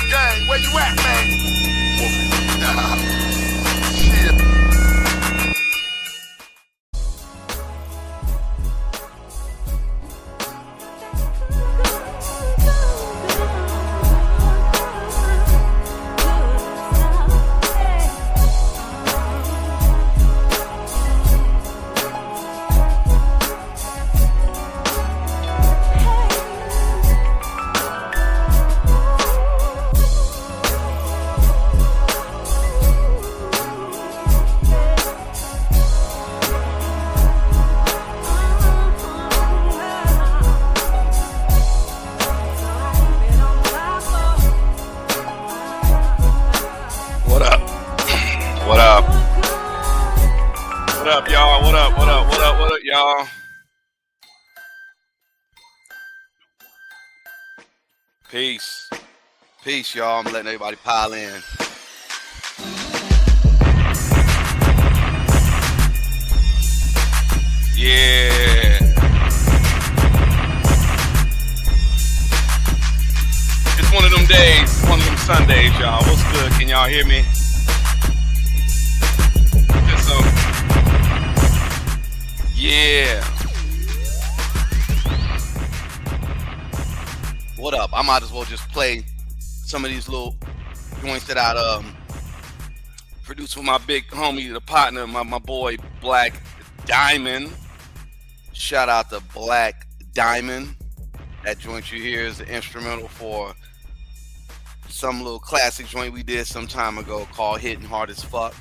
Gang, where you at, man? Peace, y'all. I'm letting everybody pile in. Yeah. It's one of them days, one of them Sundays, y'all. What's good? Can y'all hear me? Just yeah. What up? I might as well just play some of these little joints that I produced with my big homie, the partner, my boy Black Diamond. Shout out to Black Diamond. That joint you hear is the instrumental for some little classic joint we did some time ago called Hitting Hard as Fuck.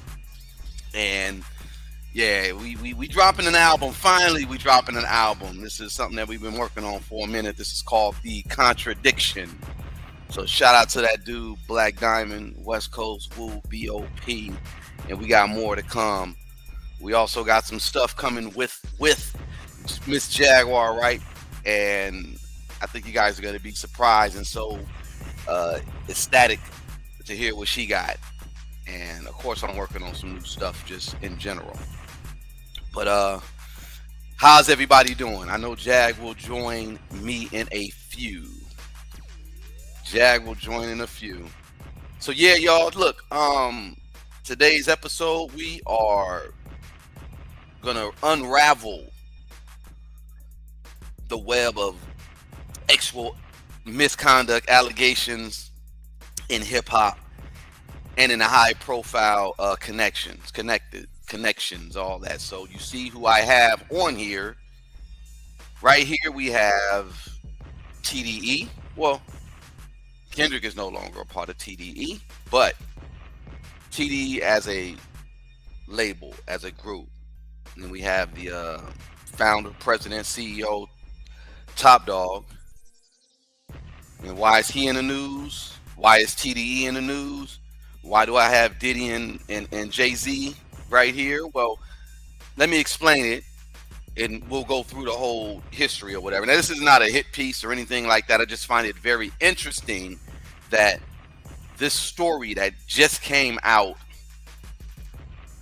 And yeah, we dropping an album. Finally, we dropping an album. This is something that we've been working on for a minute. This is called The Contradiction. So shout out to that dude, Black Diamond, West Coast, Woo, B.O.P. And we got more to come. We also got some stuff coming with Miss Jaguar Wright. And I think you guys are going to be surprised and so ecstatic to hear what she got. And of course, I'm working on some new stuff just in general. But how's everybody doing? I know Jag will join me in a few. Jag will join in a few. So yeah, y'all, look, today's episode, we are gonna unravel the web of actual misconduct allegations in hip hop and in the high profile connections, all that. So you see who I have on here. Right here we have TDE. Well, Kendrick is no longer a part of TDE, but TDE as a label, as a group. And then we have the founder, president, CEO, Top Dawg. And why is he in the news? Why is TDE in the news? Why do I have Diddy and Jay-Z right here? Well, let me explain it, and we'll go through the whole history or whatever. Now, this is not a hit piece or anything like that. I just find it very interesting that this story that just came out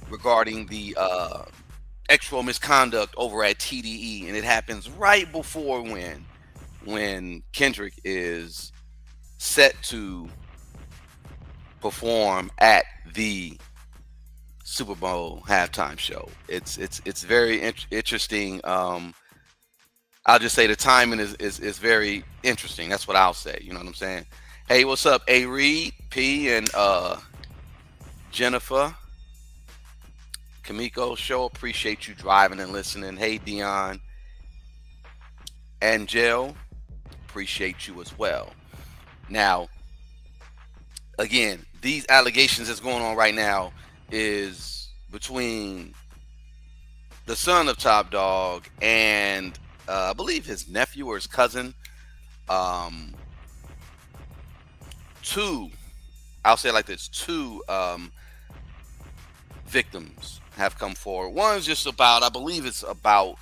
regarding the actual misconduct over at TDE, and it happens right before when Kendrick is set to perform at the Super Bowl halftime show. It's very interesting. I'll just say the timing is very interesting. That's what I'll say. You know what I'm saying? Hey, what's up, A. Reed, P, and Jennifer, Kamiko Show. Appreciate you driving and listening. Hey, Dion, Angel, appreciate you as well. Now, again, these allegations that's going on right now is between the son of Top Dawg and I believe his nephew or his cousin. I'll say it like this, two victims have come forward. One's just about, I believe it's about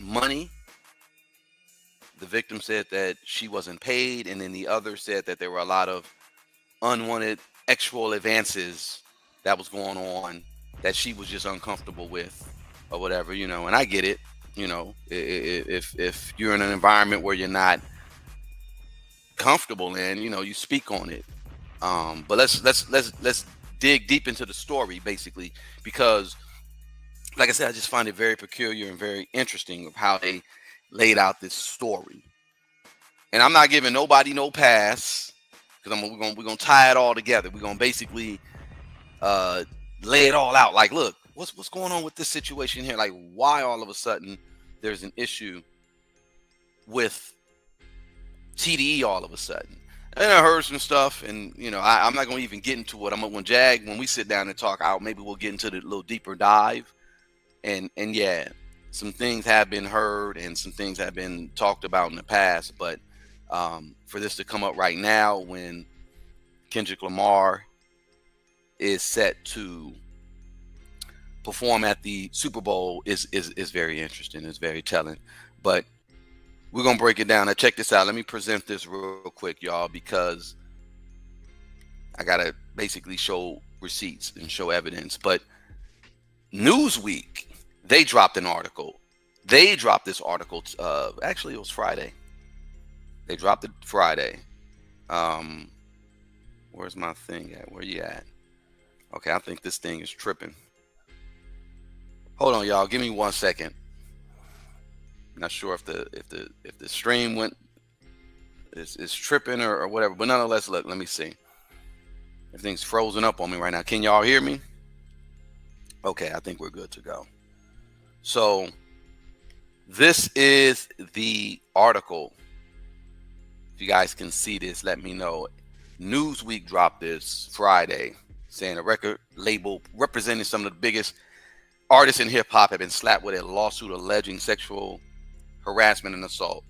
money. The victim said that she wasn't paid, and then the other said that there were a lot of unwanted actual advances that was going on that she was just uncomfortable with or whatever, you know. And I get it, you know, if you're in an environment where you're not comfortable in, you know, you speak on it. But let's dig deep into the story, basically, because, like I said, I just find it very peculiar and very interesting of how they laid out this story. And I'm not giving nobody no pass, because we're gonna tie it all together. We're gonna basically uh, lay it all out. Like, look, what's going on with this situation here? Like, why all of a sudden there's an issue with TDE all of a sudden? And I heard some stuff, and I'm not gonna even get into it. When we sit down and talk out, maybe we'll get into the little deeper dive. And yeah, some things have been heard and some things have been talked about in the past, but for this to come up right now when Kendrick Lamar is set to perform at the Super Bowl is very interesting. It's very telling. But we're gonna break it down. Now check this out. Let me present this real quick, y'all, because I gotta basically show receipts and show evidence. But Newsweek, they dropped an article. They dropped this article. Actually, it was Friday. They dropped it Friday. Where's my thing at? Where you at? Okay, I think this thing is tripping. Hold on, y'all. Give me 1 second. Not sure if the stream went is tripping or whatever. But nonetheless, let me see. Everything's frozen up on me right now. Can y'all hear me? Okay, I think we're good to go. So this is the article. If you guys can see this, let me know. Newsweek dropped this Friday, saying a record label representing some of the biggest artists in hip hop have been slapped with a lawsuit alleging sexual harassment and assault.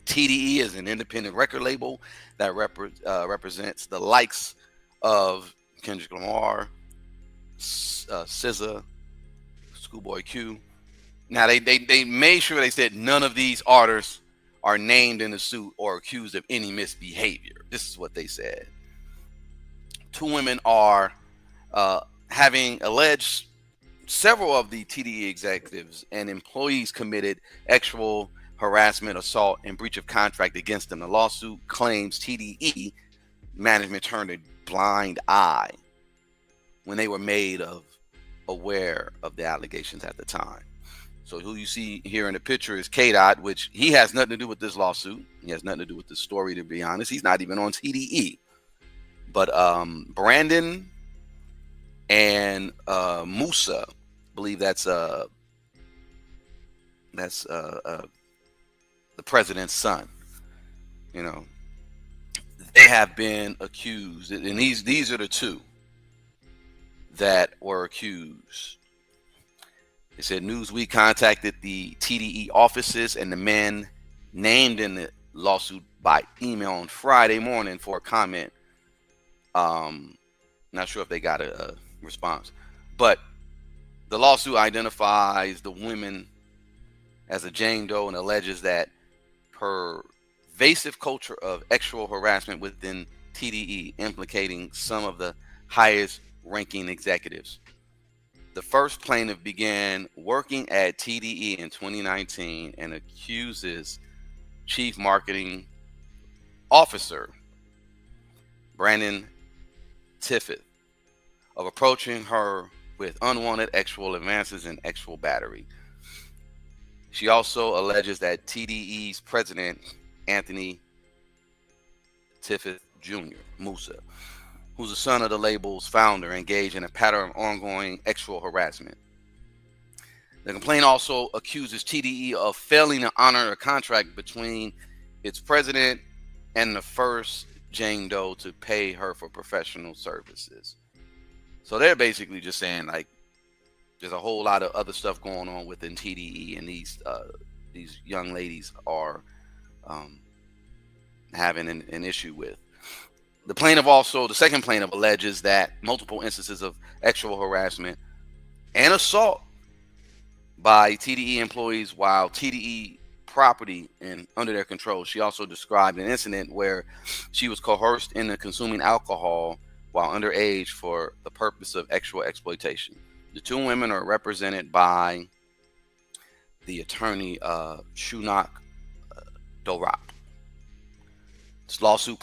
TDE is an independent record label that represents the likes of Kendrick Lamar, SZA, Schoolboy Q. Now they made sure they said none of these artists are named in the suit or accused of any misbehavior. This is what they said. Two women are having alleged several of the TDE executives and employees committed sexual harassment, assault, and breach of contract against them. The lawsuit claims TDE management turned a blind eye when they were made aware of the allegations at the time. So who you see here in the picture is K-Dot, which he has nothing to do with this lawsuit. He has nothing to do with this story, to be honest. He's not even on TDE. But Brandon and Musa, I believe that's the president's son. They have been accused, and these are the two that were accused. It said Newsweek contacted the TDE offices and the men named in the lawsuit by email on Friday morning for a comment. Not sure if they got a response, but the lawsuit identifies the women as a Jane Doe and alleges that pervasive culture of sexual harassment within TDE, implicating some of the highest ranking executives. The first plaintiff began working at TDE in 2019 and accuses Chief Marketing Officer Brandon Tiffith of approaching her with unwanted sexual advances and sexual battery. She also alleges that TDE's president, Anthony Tiffith Jr., Musa, who's the son of the label's founder, engaged in a pattern of ongoing sexual harassment. The complaint also accuses TDE of failing to honor a contract between its president and the first Jane Doe to pay her for professional services. So they're basically just saying, like, there's a whole lot of other stuff going on within TDE, and these young ladies are having an issue with. The second plaintiff alleges that multiple instances of sexual harassment and assault by TDE employees while TDE property and under their control. She also described an incident where she was coerced into consuming alcohol while underage for the purpose of sexual exploitation. The two women are represented by the attorney Shunak Dorap. This lawsuit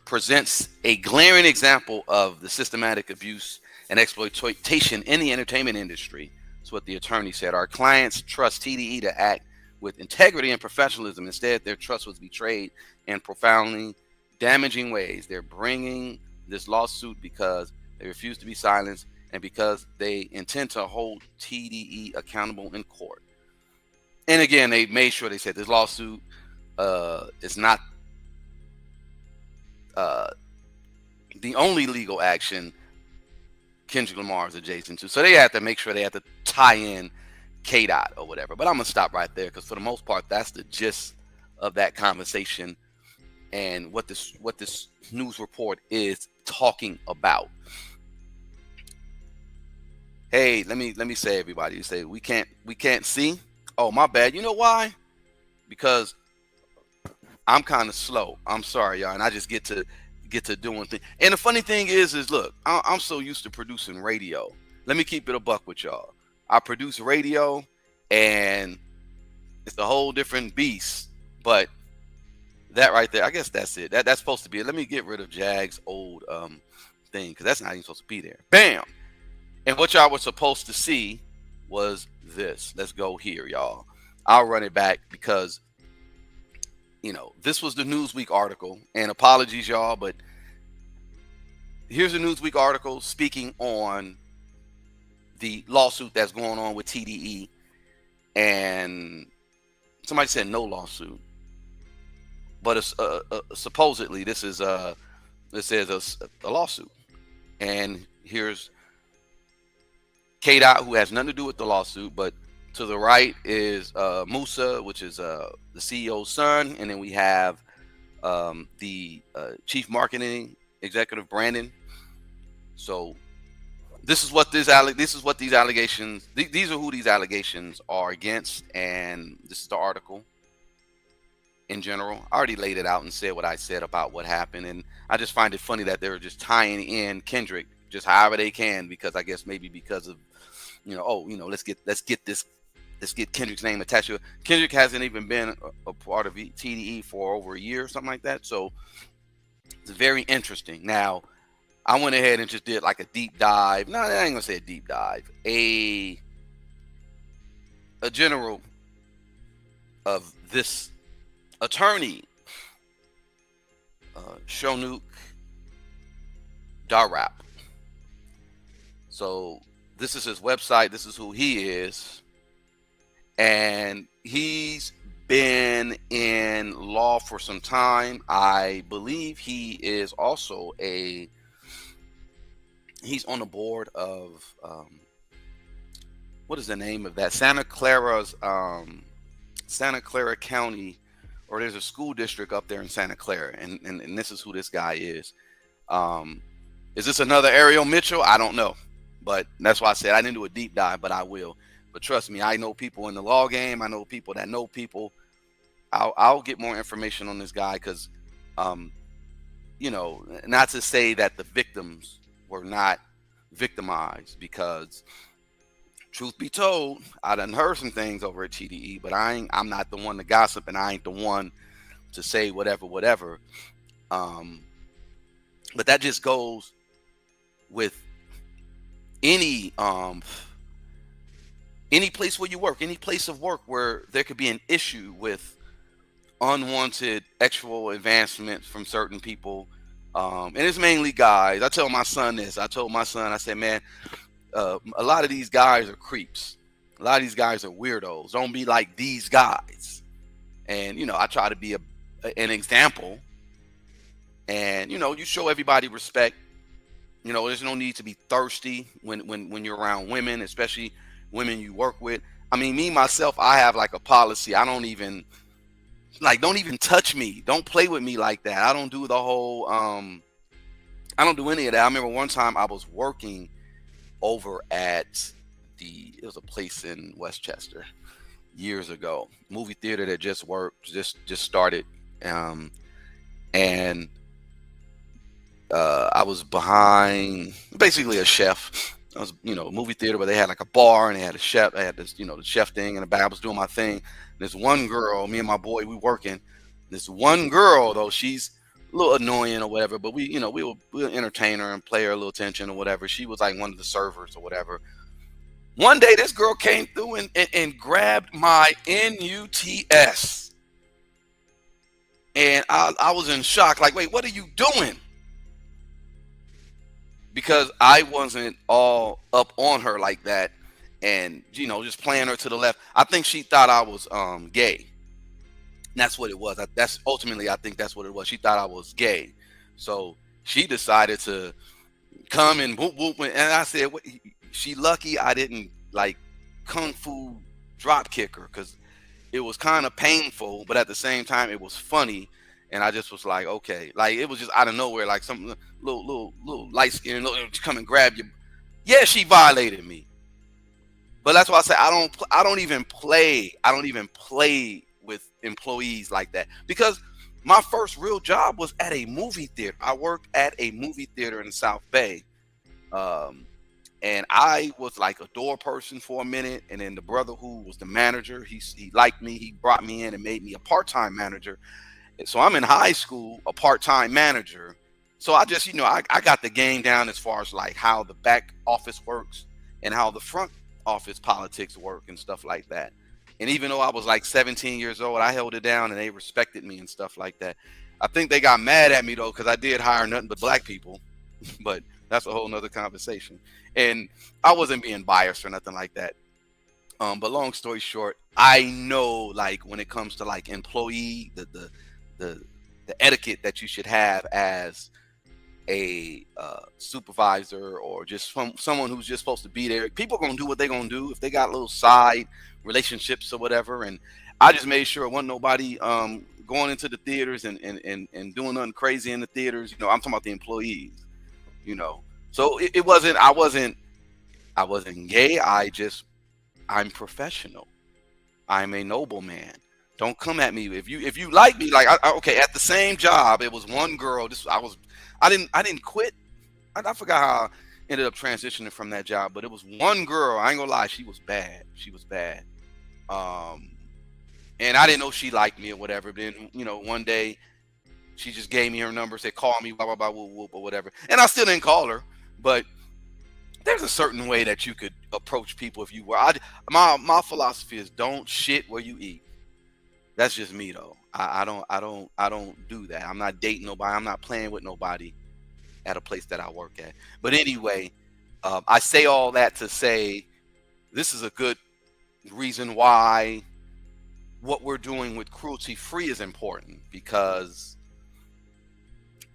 presents a glaring example of the systematic abuse and exploitation in the entertainment industry. That's what the attorney said. Our clients trust TDE to act with integrity and professionalism. Instead, their trust was betrayed in profoundly damaging ways. They're bringing this lawsuit because they refuse to be silenced and because they intend to hold TDE accountable in court. And again, they made sure they said this lawsuit is not the only legal action Kendrick Lamar is adjacent to. So they have to make sure they have to tie in K-Dot or whatever. But I'm going to stop right there because for the most part, that's the gist of that conversation and what this news report is talking about. Hey, let me say, everybody, you say we can't see. Oh, my bad. You know why? Because I'm kind of slow. I'm sorry, y'all, and I just get to doing things. And the funny thing is look, I'm so used to producing radio. Let me keep it a buck with y'all. I produce radio, and it's a whole different beast. But that right there, I guess that's it. That's supposed to be it. Let me get rid of Jag's old thing because that's not even supposed to be there. Bam. And what y'all were supposed to see was this. Let's go here, y'all. I'll run it back because this was the Newsweek article, and apologies, y'all, but here's a Newsweek article speaking on the lawsuit that's going on with TDE, and somebody said no lawsuit, but it's, supposedly this is a lawsuit, and here's K-Dot, who has nothing to do with the lawsuit, but to the right is Musa, which is the CEO's son, and then we have the chief marketing executive, Brandon. So this is what these allegations. These are who these allegations are against, and this is the article. In general, I already laid it out and said what I said about what happened, and I just find it funny that they're just tying in Kendrick just however they can, because I guess maybe because of let's get Kendrick's name attached to it. Kendrick hasn't even been a part of TDE for over a year or something like that. So it's very interesting. Now, I went ahead and just did like a deep dive. No, I ain't gonna say a deep dive. A general of this attorney, Shonuk Darrap. So this is his website. This is who he is. And he's been in law for some time. I believe he is also he's on the board of what is the name of that? Santa Clara County, or there's a school district up there in Santa Clara, and this is who this guy is. Is this another Ariel Mitchell? I don't know, but that's why I said I didn't do a deep dive, but I will. But trust me, I know people in the law game. I know people that know people. I'll get more information on this guy because, not to say that the victims were not victimized, because truth be told, I done heard some things over at TDE, but I'm not the one to gossip, and I ain't the one to say whatever. But that just goes with any place where you work, any place of work where there could be an issue with unwanted sexual advancement from certain people. And it's mainly guys. I tell my son this. I told my son, I said, man, a lot of these guys are creeps. A lot of these guys are weirdos. Don't be like these guys. And, I try to be an example. And, you show everybody respect. There's no need to be thirsty when you're around women, especially women you work with. I mean, me, myself, I have like a policy. I don't even touch me. Don't play with me like that. I don't do the whole, I don't do any of that. I remember one time I was working over at it was a place in Westchester years ago, movie theater that just started. And I was behind basically a chef. I was, movie theater, but they had like a bar and they had a chef. I had this, the chef thing in the back. I was doing my thing. This one girl, me and my boy, we working. This one girl though, she's little annoying or whatever, but we would entertain her and play her a little attention or whatever. She was like one of the servers or whatever. One day, this girl came through and grabbed my NUTS. And I was in shock, like, wait, what are you doing? Because I wasn't all up on her like that and, just playing her to the left. I think she thought I was gay. And that's what it was. That's ultimately, I think that's what it was. She thought I was gay. So she decided to come and whoop, whoop. And I said, she lucky I didn't like kung fu drop kick her, because it was kind of painful, but at the same time it was funny. And I just was like, okay, like it was just out of nowhere, like some little light skin, come and grab you. Yeah, she violated me. But that's why I say I don't even play with employees like that, because my first real job was at a movie theater. I worked at a movie theater in the South Bay. And I was like a door person for a minute, and then the brother who was the manager, he liked me. He brought me in and made me a part-time manager. And so I'm in high school, a part-time manager. So I just, I got the game down as far as like how the back office works and how the front office politics work and stuff like that. And even though I was like 17 years old, I held it down and they respected me and stuff like that. I think they got mad at me though, because I did hire nothing but black people, but that's a whole nother conversation. And I wasn't being biased or nothing like that. But long story short, I know, like, when it comes to like employee, the etiquette that you should have as a supervisor, or just someone who's just supposed to be there. People are gonna do what they're gonna do if they got little side relationships or whatever. And I just made sure it wasn't nobody going into the theaters and doing nothing crazy in the theaters. I'm talking about the employees. So it wasn't. I wasn't gay. I'm professional. I'm a noble man. Don't come at me if you like me. Like, okay, at the same job, it was one girl. I didn't quit. I forgot how I ended up transitioning from that job, but it was one girl. I ain't gonna lie, she was bad. And I didn't know she liked me or whatever. Then one day she just gave me her number, said call me, blah blah blah, whoop whoop, or whatever. And I still didn't call her, but there's a certain way that you could approach people if you were. My philosophy is don't shit where you eat. That's just me though. I don't do that. I'm not dating nobody. I'm not playing with nobody at a place that I work at. But anyway, I say all that to say this is a good reason why what we're doing with cruelty free is important, because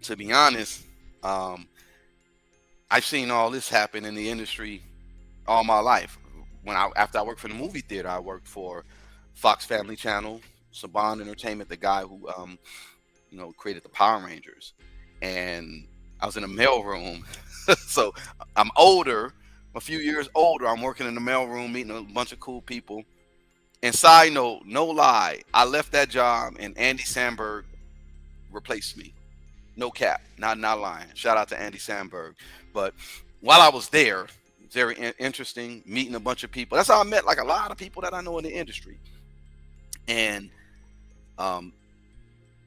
to be honest, I've seen all this happen in the industry all my life. After I worked for the movie theater, I worked for Fox Family Channel, Dawg Entertainment, the guy who created the Power Rangers, and I was in a mailroom. So I'm older, a few years older. I'm working in the mailroom, meeting a bunch of cool people. And side note, no lie, I left that job and Andy Samberg replaced me. No cap, not lying. Shout out to Andy Samberg. But while I was there, very interesting, meeting a bunch of people. That's how I met like a lot of people that I know in the industry. And the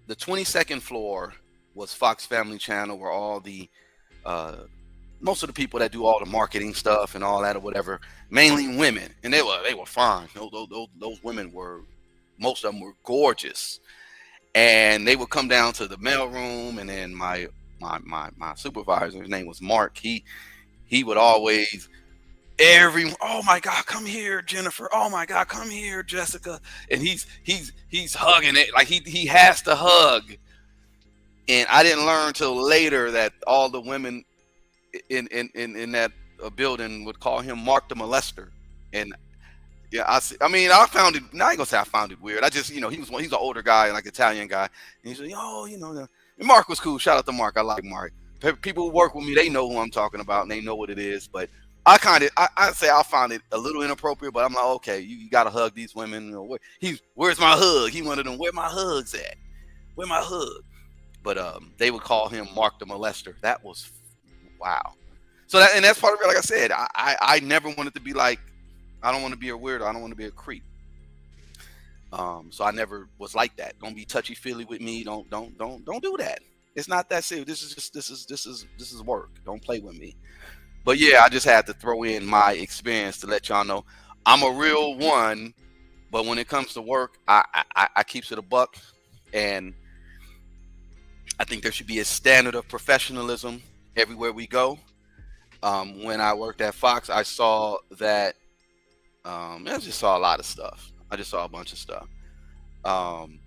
22nd floor was Fox Family Channel, where all the most of the people that do all the marketing stuff and all that or whatever, mainly women, and they were fine. Those women most of them were gorgeous, and they would come down to the mailroom, and then my supervisor, his name was Mark. He would always oh my God, come here, Jennifer. Oh my God, come here, Jessica. And he's hugging it like he has to hug. And I didn't learn till later that all the women in that building would call him Mark the Molester. And yeah, I found it. Now I ain't gonna say I found it weird. I just, he's an older guy, like Italian guy. And he's like, oh, and Mark was cool. Shout out to Mark. I like Mark. People who work with me, they know who I'm talking about and they know what it is. But I say I found it a little inappropriate, but I'm like, okay, you gotta hug these women. Where's my hug? He wanted them. Where my hugs at? Where my hug? But they would call him Mark the Molester. That was wow. So that's part of it. Like I said, I never wanted to be like, I don't want to be a weirdo. I don't want to be a creep. So I never was like that. Don't be touchy feely with me. Don't do that. It's not that serious. This is work. Don't play with me. But yeah, I just had to throw in my experience to let y'all know I'm a real one. But when it comes to work, I keeps it a buck, and I think there should be a standard of professionalism everywhere we go. When I worked at Fox, I saw that. I just saw a lot of stuff. I just saw a bunch of stuff. Um,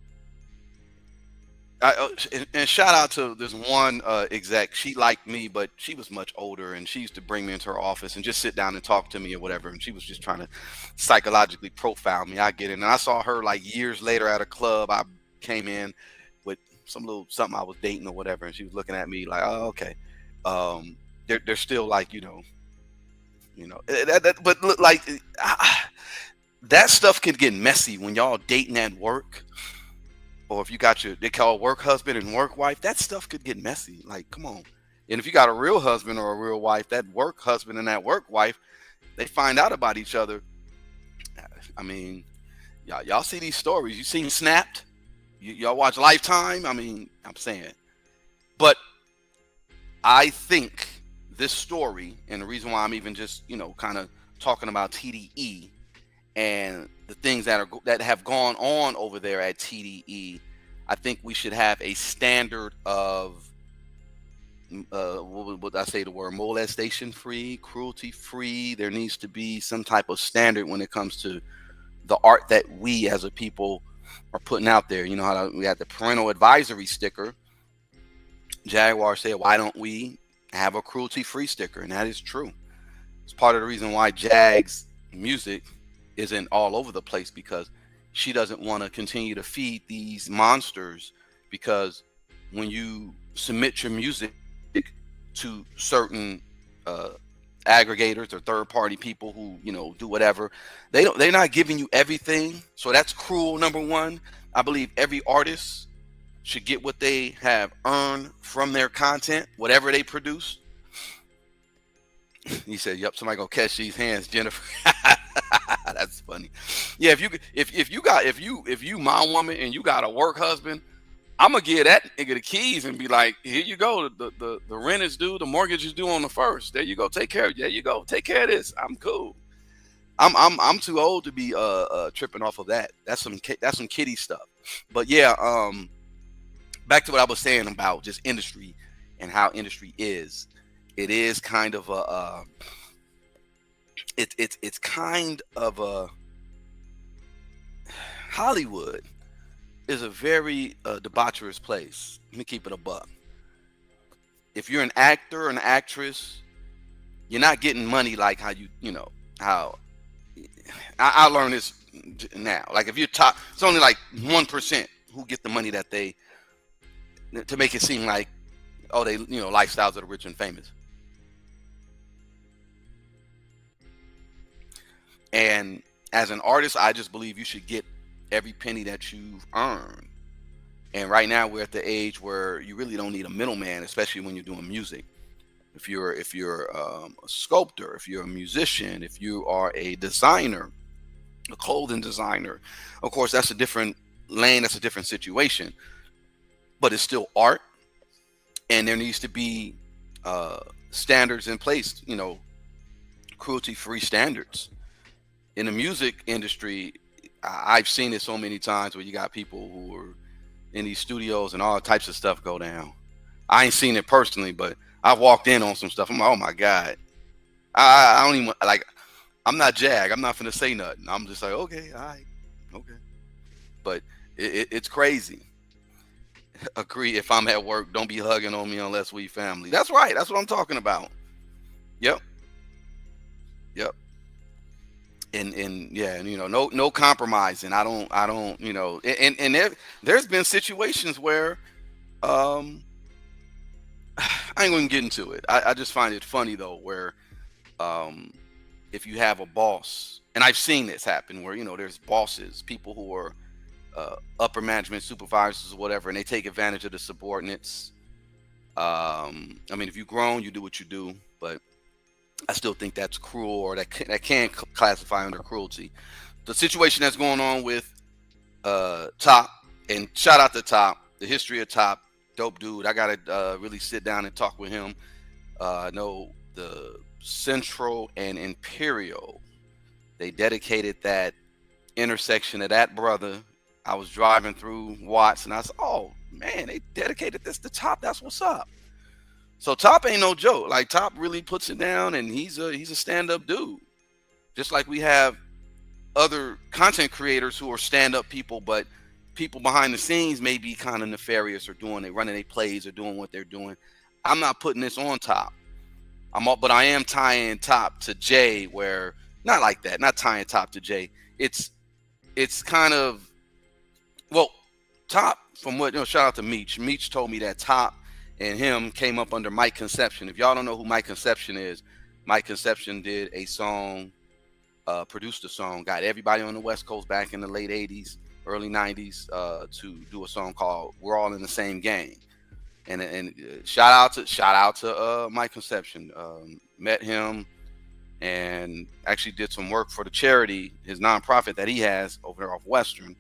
and shout out to this one exec. She liked me, but she was much older, and she used to bring me into her office and just sit down and talk to me or whatever. And she was just trying to psychologically profile me. I get it. And I saw her like years later at a club. I came in with some little something I was dating or whatever, and she was looking at me like, "Oh, okay." They're still like, but look, like that stuff can get messy when y'all dating at work, or if you got they call work husband and work wife. That stuff could get messy. Like, come on. And if you got a real husband or a real wife, that work husband and that work wife, they find out about each other. I mean, y'all see these stories. You seen Snapped? Y'all watch Lifetime? I mean, I'm saying, but I think this story, and the reason why I'm even just kind of talking about TDE and the things that have gone on over there at TDE, I think we should have a standard of what would I say the word, molestation free, cruelty free. There needs to be some type of standard when it comes to the art that we as a people are putting out there. You know how we had the parental advisory sticker. Jaguar said, why don't we have a cruelty free sticker? And that is true. It's part of the reason why Jag's music isn't all over the place, because she doesn't want to continue to feed these monsters. Because when you submit your music to certain aggregators or third-party people who do whatever, they're not giving you everything. So that's cruel. Number one, I believe every artist should get what they have earned from their content, whatever they produce. He said, "Yep, somebody gonna catch these hands, Jennifer." That's funny. Yeah, if you my woman and you got a work husband, I'm gonna give that nigga the keys and be like, "Here you go. The rent is due, the mortgage is due on the 1st. There you go. Take care of it. There you go. Take care of this. I'm cool. I'm too old to be tripping off of that. That's some kiddie stuff. But yeah, back to what I was saying about just industry and how industry is. It is kind of a it's kind of a Hollywood is a very debaucherous place. Let me keep it a buck. If you're an actor or an actress, you're not getting money like how how I learned this now. Like if you're top, it's only like 1% who get the money that they, to make it seem like, oh, they lifestyles of the rich and famous. And as an artist, I just believe you should get every penny that you've earned. And right now we're at the age where you really don't need a middleman, especially when you're doing music. If you're a sculptor, if you're a musician, if you are a designer, a clothing designer, of course that's a different lane, that's a different situation. But it's still art, and there needs to be standards in place, cruelty-free standards. In the music industry, I've seen it so many times where you got people who are in these studios and all types of stuff go down. I ain't seen it personally, but I walked in on some stuff. I'm like, oh my God. I don't even like, I'm not Jag. I'm not finna say nothing. I'm just like, okay, all right, okay. But it's crazy. Agree. If I'm at work, don't be hugging on me unless we family. That's right. That's what I'm talking about. Yep. Yep. And yeah, and no compromising. I don't, and there's been situations where I ain't gonna get into it. I just find it funny though, where if you have a boss, and I've seen this happen where there's bosses, people who are upper management, supervisors or whatever, and they take advantage of the subordinates. I mean, if you've grown, you do what you do, but I still think that's cruel, or that can classify under cruelty. The situation that's going on with Top, and shout out to Top, the history of Top, Dope dude. I gotta really sit down and talk with him. I know the Central and Imperial, they dedicated that intersection of that brother. I was driving through Watts and I said, oh man, they dedicated this to Top. That's what's up. So Top ain't no joke. Like Top really puts it down, and he's a stand-up dude. Just like we have other content creators who are stand-up people, but people behind the scenes may be kind of nefarious or running their plays or doing what they're doing. I'm not putting this on Top. But I am tying Top to Jay, where not like that, not tying Top to Jay. It's kind of, well, Top, from what, shout out to Meech. Meech told me that Top and him came up under Mike Conception. If y'all don't know who Mike Conception is, Mike Conception did a song, produced a song, got everybody on the West Coast back in the late 80s, early 90s, to do a song called We're All in the Same Gang. And shout out to Mike Conception. Met him and actually did some work for the charity, his nonprofit that he has over there off Western.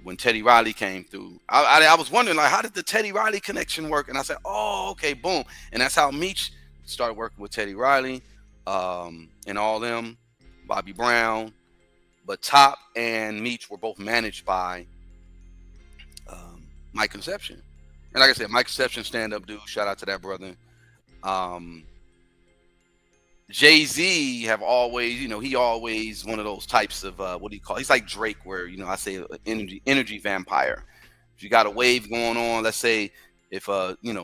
When Teddy Riley came through, I was wondering, like, how did the Teddy Riley connection work? And I said, oh, okay, boom. And that's how Meech started working with Teddy Riley, and all them, Bobby Brown. But Top and Meech were both managed by Mike Conception. And like I said, Mike Conception, stand-up dude. Shout out to that brother. Jay-Z have always, he always one of those types of, what do you call it? He's like Drake, where, I say energy vampire. If you got a wave going on, let's say if,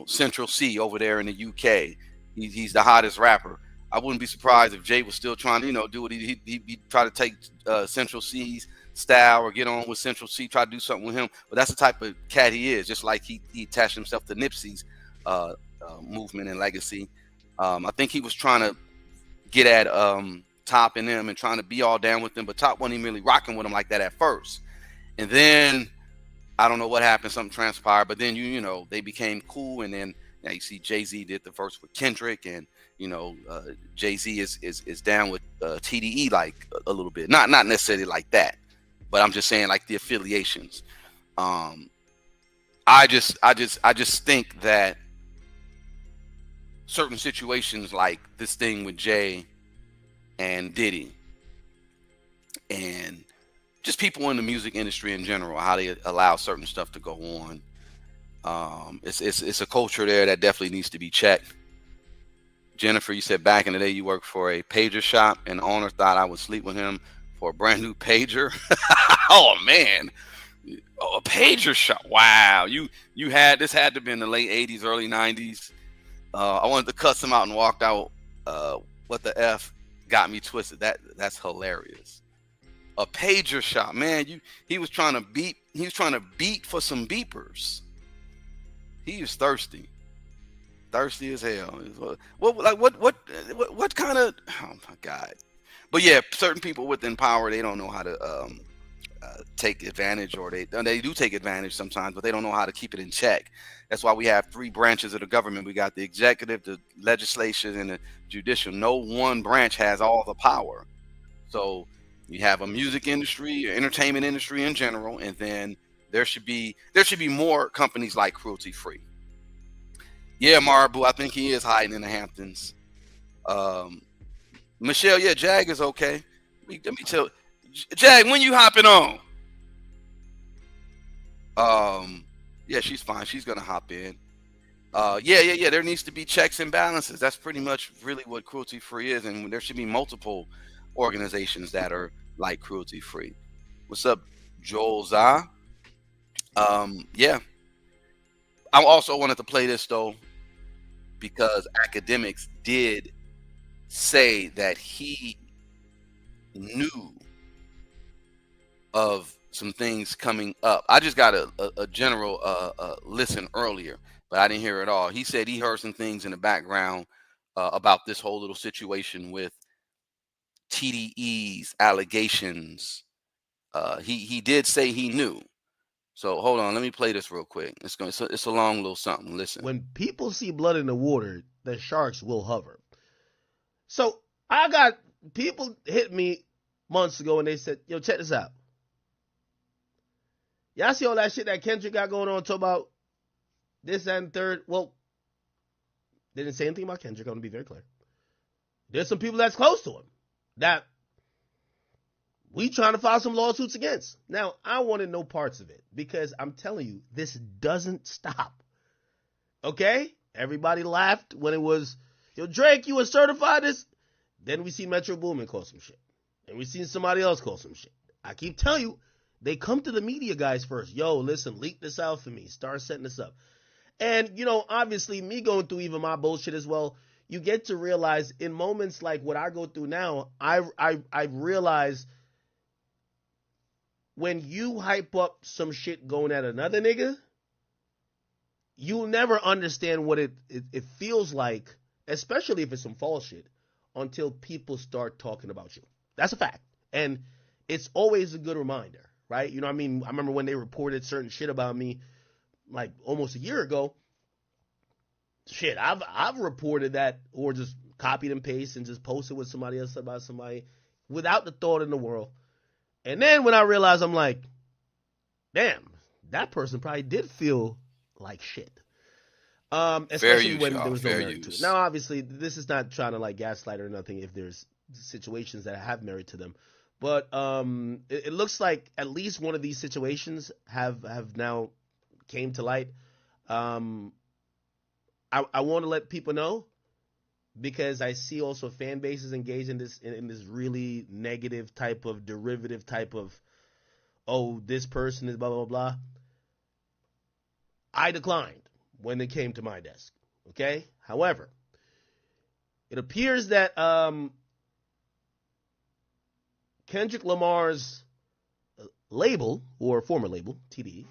Central C over there in the UK, he's the hottest rapper. I wouldn't be surprised if Jay was still trying to, do what he'd try to take Central C's style or get on with Central C, try to do something with him. But that's the type of cat he is, just like he attached himself to Nipsey's movement and legacy. I think he was trying to get at Top and them and trying to be all down with them, but Top wasn't even really rocking with him like that at first. And then I don't know what happened, something transpired, but then they became cool. And then now you see Jay-Z did the verse with Kendrick, and Jay-Z is down with TDE like a little bit, not necessarily like that, but I'm just saying like the affiliations. I just think that certain situations like this thing with Jay and Diddy, and just people in the music industry in general, how they allow certain stuff to go on. It's a culture there that definitely needs to be checked. Jennifer, you said back in the day you worked for a pager shop and the owner thought I would sleep with him for a brand new pager. Oh man, a pager shop. Wow, you had this had to be in the late 80s, early 90s. I wanted to cuss him out and walked out. What the F got me twisted. That's hilarious. A pager shop, man. He was trying to beat for some beepers. He is thirsty as hell. What kind of, oh my God. But yeah, certain people within power, they don't know how to take advantage, or they do take advantage sometimes, but they don't know how to keep it in check. That's why we have three branches of the government. We got the executive, the legislation, and the judicial. No one branch has all the power. So you have a music industry, entertainment industry in general, and then there should be more companies like Cruelty Free. Yeah, Marabu, I think he is hiding in the Hamptons. Michelle, yeah, Jag is okay. Let me tell Jag, when you hopping on? Yeah, she's fine. She's gonna hop in. Yeah. There needs to be checks and balances. That's pretty much really what Cruelty Free is, and there should be multiple organizations that are like Cruelty Free. What's up, Joel Zah? Yeah. I also wanted to play this though, because academics did say that he knew of some things coming up. I just got a general listen earlier, but I didn't hear it all. He said he heard some things in the background about this whole little situation with TDE's allegations. He did say he knew. So hold on, let me play this real quick. It's a long little something. Listen. When people see blood in the water, the sharks will hover. So I got people hit me months ago and they said, yo, check this out. Y'all see all that shit that Kendrick got going on, talk about this and third. Well, they didn't say anything about Kendrick. I'm going to be very clear. There's some people that's close to him that we trying to file some lawsuits against. Now, I wanted no parts of it because I'm telling you, this doesn't stop. Okay? Everybody laughed when it was, yo, Drake, you were certified this. Then we see Metro Boomin call some shit. And we seen somebody else call some shit. I keep telling you, they come to the media guys first. Yo, listen, leak this out for me. Start setting this up. And, you know, obviously, me going through even my bullshit as well, you get to realize in moments like what I go through now, I realize when you hype up some shit going at another nigga, you'll never understand what it feels like, especially if it's some false shit, until people start talking about you. That's a fact. And it's always a good reminder, right? You know what I mean? I remember when they reported certain shit about me like almost a year ago. Shit, I've reported that or just copied and pasted and just posted with somebody else about somebody without the thought in the world. And then when I realized, I'm like, damn, that person probably did feel like shit. Especially when there was no merit to it. Now, obviously, this is not trying to like gaslight or nothing if there's situations that have merit to them. But it looks like at least one of these situations have now came to light. I want to let people know because I see also fan bases engaged in this really negative type of derivative type of, oh, this person is blah, blah, blah. I declined when it came to my desk. Okay? However, it appears that Kendrick Lamar's label, or former label, TDE,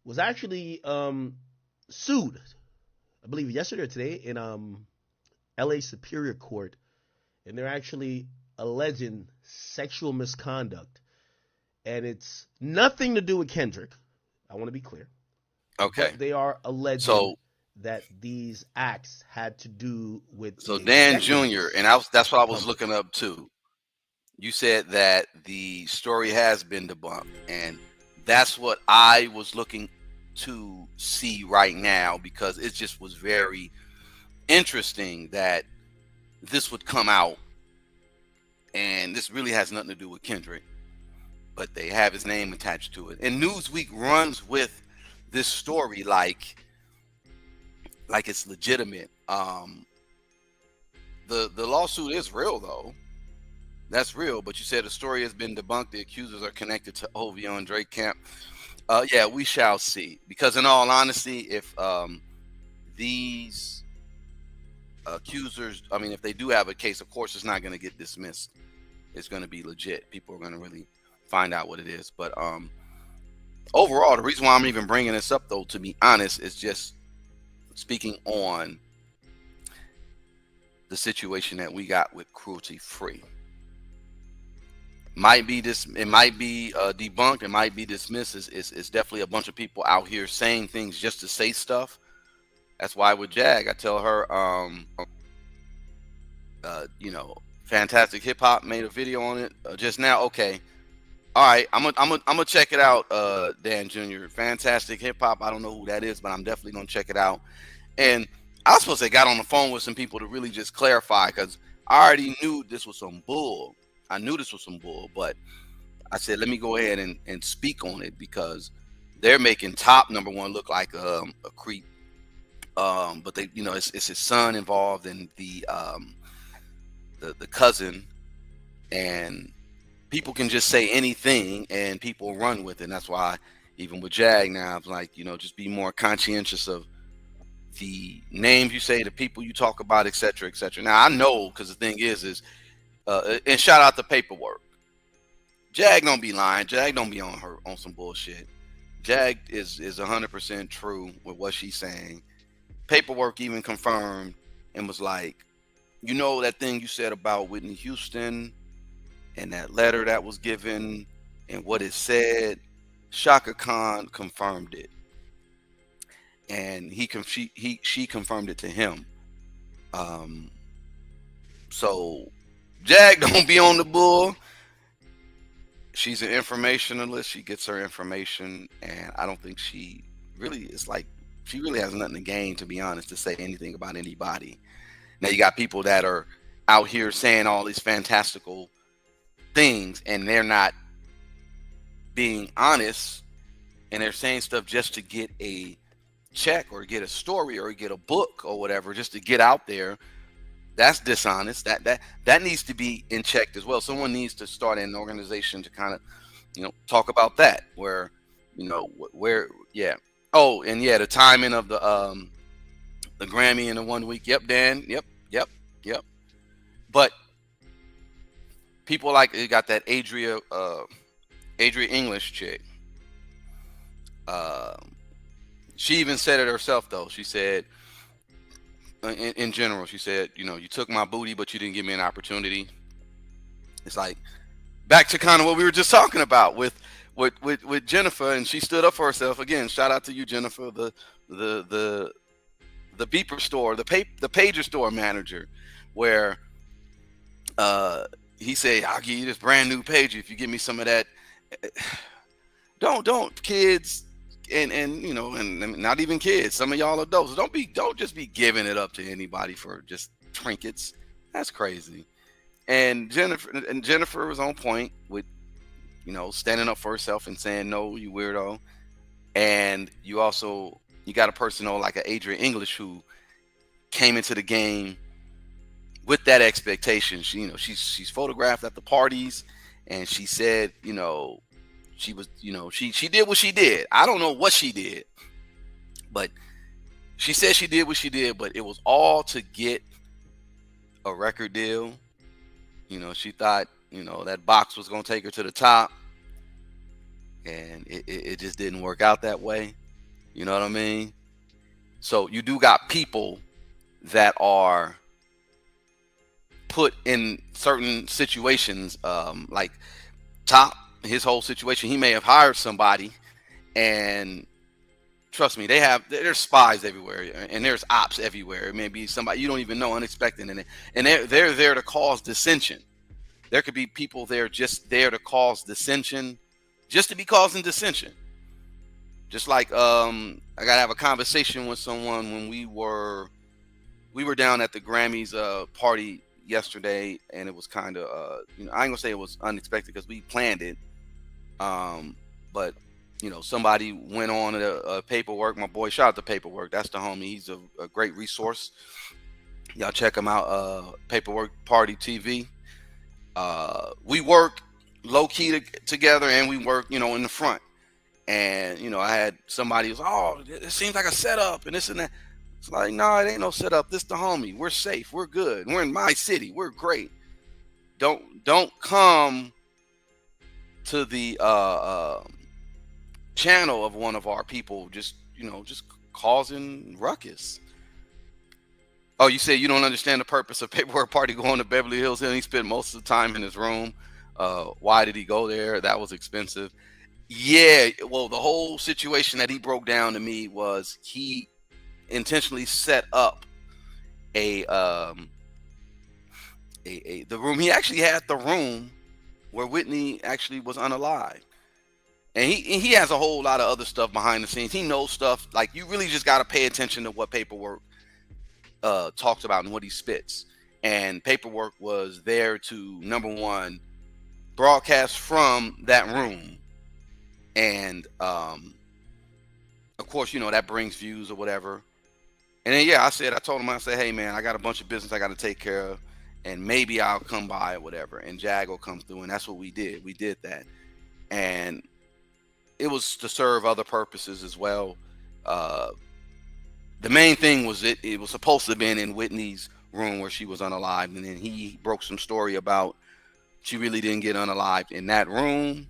was actually sued, I believe yesterday or today, in LA Superior Court, and they're actually alleging sexual misconduct. And it's nothing to do with Kendrick. I want to be clear. Okay. But they are alleging that these acts had to do with. So Dan Jr., and that's what I was looking up too. You said that the story has been debunked, and that's what I was looking to see right now, because it just was very interesting that this would come out, and this really has nothing to do with Kendrick, but they have his name attached to it. And Newsweek runs with this story like it's legitimate. The lawsuit is real though. That's real, but you said the story has been debunked. The accusers are connected to OVO and Drake camp. Yeah, we shall see. Because in all honesty, if these accusers, I mean, if they do have a case, of course, it's not going to get dismissed. It's going to be legit. People are going to really find out what it is. But overall, the reason why I'm even bringing this up, though, to be honest, is just speaking on the situation that we got with cruelty free. It might be debunked, it might be dismissed. It's definitely a bunch of people out here saying things just to say stuff. That's why with Jag, I tell her, you know, Fantastic Hip Hop made a video on it just now. Okay, all right, I'm gonna check it out, Dan Jr. Fantastic Hip Hop. I don't know who that is, but I'm definitely gonna check it out. And I was supposed to got on the phone with some people to really just clarify, because I already knew this was some bull. I knew this was some bull, but I said, let me go ahead and speak on it, because they're making Top #1 look like a creep. But they, you know, it's his son involved, and the cousin, and people can just say anything and people run with it. And that's why even with Jag now, I'm like, you know, just be more conscientious of the names you say, the people you talk about, etc., etc. Now I know, because the thing is and shout out the paperwork. Jag don't be lying. Jag don't be on some bullshit. Jag is 100% true with what she's saying. Paperwork even confirmed and was like, you know, that thing you said about Whitney Houston and that letter that was given and what it said, Shaka Khan confirmed it, and she confirmed it to him. So Jag don't be on the bull. She's an informationalist. She gets her information, and I don't think she really is like She really has nothing to gain, to be honest, to say anything about anybody. Now you got people that are out here saying all these fantastical things, and they're not being honest, and they're saying stuff just to get a check or get a story or get a book or whatever, just to get out there. That's dishonest. That needs to be in check as well. Someone needs to start an organization to kind of, talk about that, where, where, yeah. Oh, and yeah, the timing of the Grammy in the 1 week. Yep, Dan. Yep. But people like, you got that Adria English chick. She even said it herself, though. She said, in general, she said, you took my booty, but you didn't give me an opportunity. It's like back to kind of what we were just talking about with Jennifer, and she stood up for herself. Again, shout out to you, Jennifer, the beeper store, the pager store manager, where he said, I'll give you this brand new pager if you give me some of that. Don't kids, and not even kids, some of y'all adults, don't just be giving it up to anybody for just trinkets. That's crazy. And Jennifer was on point with, standing up for herself and saying, no, you weirdo. And you got a person like an Adrian English who came into the game with that expectation. She's photographed at the parties, and she said, she was, she did what she did. I don't know what she did, but she said she did what she did, but it was all to get a record deal. She thought, that box was going to take her to the top, and it just didn't work out that way. You know what I mean? So you do got people that are put in certain situations, like Top, his whole situation. He may have hired somebody, and trust me, there's spies everywhere, and there's ops everywhere. It may be somebody you don't even know, unexpected in it, and they're there to cause dissension. There could be people there just there to cause dissension, just to be causing dissension. Just like I gotta have a conversation with someone when we were down at the Grammys party yesterday, and it was kind of I ain't gonna say it was unexpected because we planned it, but somebody went on a paperwork. My boy, shout out to Paperwork. That's the homie. He's a great resource. Y'all check him out. Paperwork Party TV. We work low key together, and we work in the front. And I had somebody who's, it seems like a setup and this and that. It's like, no, it ain't no setup. This the homie. We're safe. We're good. We're in my city. We're great. Don't come to the channel of one of our people just causing ruckus. Oh, you say you don't understand the purpose of Paperwork Party going to Beverly Hills, and he spent most of the time in his room. Why did he go there? That was expensive. Yeah, well, the whole situation that he broke down to me was he intentionally set up the room. He actually had the room where Whitney actually was unalive. And he has a whole lot of other stuff behind the scenes. He knows stuff. Like, you really just got to pay attention to what Paperwork talks about and what he spits. And Paperwork was there to, number one, broadcast from that room. And of course, that brings views or whatever. And then I told him, hey man, I got a bunch of business I got to take care of, and maybe I'll come by or whatever. And Jag will come through, and that's what we did. We did that, and it was to serve other purposes as well. The main thing was it was supposed to have been in Whitney's room where she was unalived, and then he broke some story about she really didn't get unalived in that room,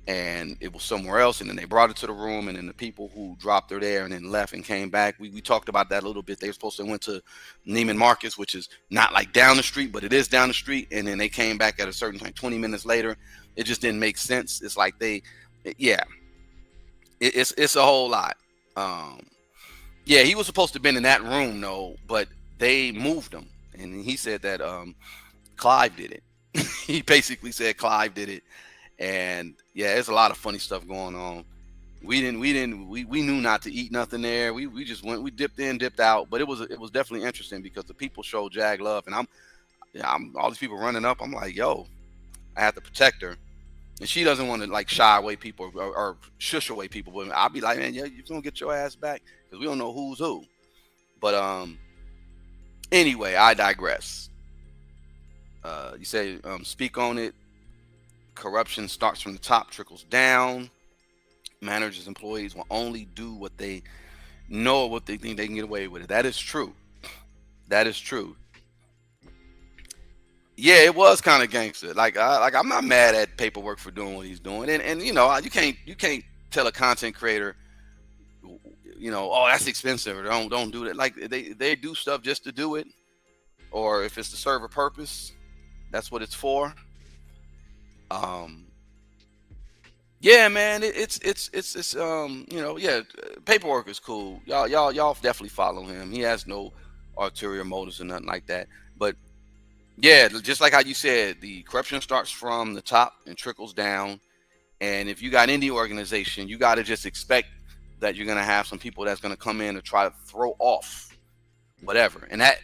and it was somewhere else, and then they brought it to the room, and then the people who dropped her there and then left and came back, we talked about that a little bit. They were supposed to went to Neiman Marcus, which is not like down the street, but it is down the street, and then they came back at a certain time 20 minutes later. It just didn't make sense. It's like it's a whole lot. He was supposed to have been in that room though, but they moved him, and he said that Clive did it. He basically said Clive did it. And there's a lot of funny stuff going on. We knew not to eat nothing there. We just went, we dipped in, dipped out. But it was definitely interesting because the people showed Jag love, and I'm all these people running up. I'm like, yo, I have to protect her, and she doesn't want to like shy away people or shush away people. But I'll be like, man, yeah, you're gonna get your ass back because we don't know who's who. But anyway, I digress. You say speak on it. Corruption starts from the top, trickles down. Managers, employees will only do what they know, what they think they can get away with. That is true. That is true. Yeah, it was kind of gangster. Like I'm not mad at Paperwork for doing what he's doing, and you know, you can't tell a content creator, you know, oh, that's expensive, or don't do that. Like they do stuff just to do it, or if it's to serve a purpose, that's what it's for. Yeah, man, it's you know, yeah, Paperwork is cool. Y'all definitely follow him. He has no ulterior motives or nothing like that. But yeah, just like how you said, the corruption starts from the top and trickles down. And if you got any organization, you got to just expect that you're gonna have some people that's gonna come in and try to throw off whatever. And that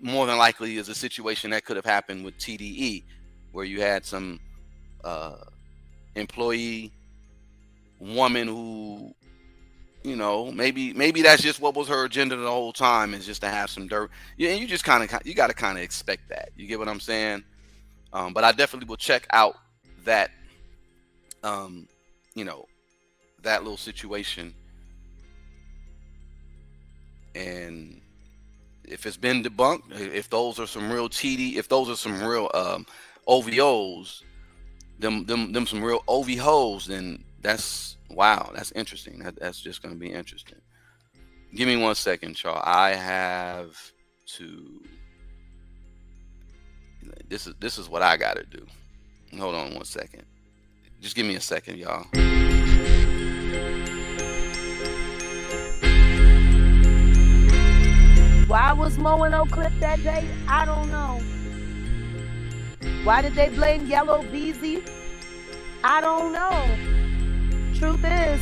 more than likely is a situation that could have happened with TDE, where you had some employee woman who, you know, maybe that's just what was her agenda the whole time, is just to have some dirt. Yeah, and you just got to kind of expect that. You get what I'm saying? But I definitely will check out that you know, that little situation, and if it's been debunked, if those are some real if those are some real OVOs, them some real OVHOs, then that's wow, that's interesting. That's just going to be interesting. Give me 1 second, Charles. I have to. This is what I got to do. Hold on 1 second. Just give me a second, y'all. Why was Mo and O clipped that day? I don't know. Why did they blame Yellow Beezy? I don't know. Truth is,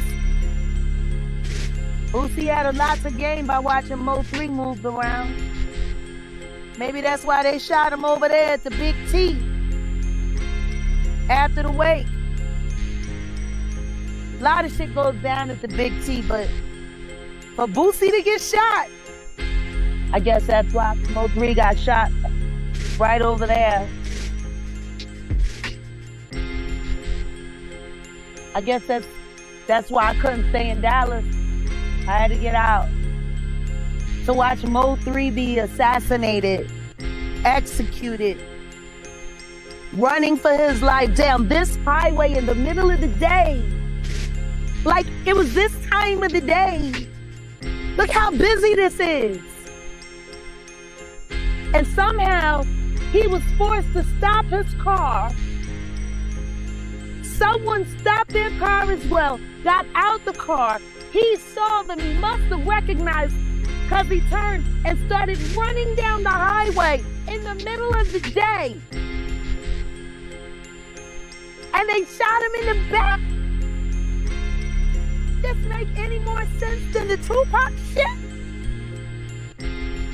Boosie had a lot to gain by watching Mo 3 move around. Maybe that's why they shot him over there at the Big T after the wake. A lot of shit goes down at the Big T, but for Boosie to get shot, I guess that's why Mo 3 got shot right over there. I guess that's why I couldn't stay in Dallas. I had to get out. To watch Mo 3 be assassinated, executed, running for his life down this highway in the middle of the day. Like, it was this time of the day. Look how busy this is. And somehow, he was forced to stop his car. Someone stopped their car as well, got out the car. He saw them, he must have recognized, because he turned and started running down the highway in the middle of the day. And they shot him in the back. This make any more sense than the Tupac shit?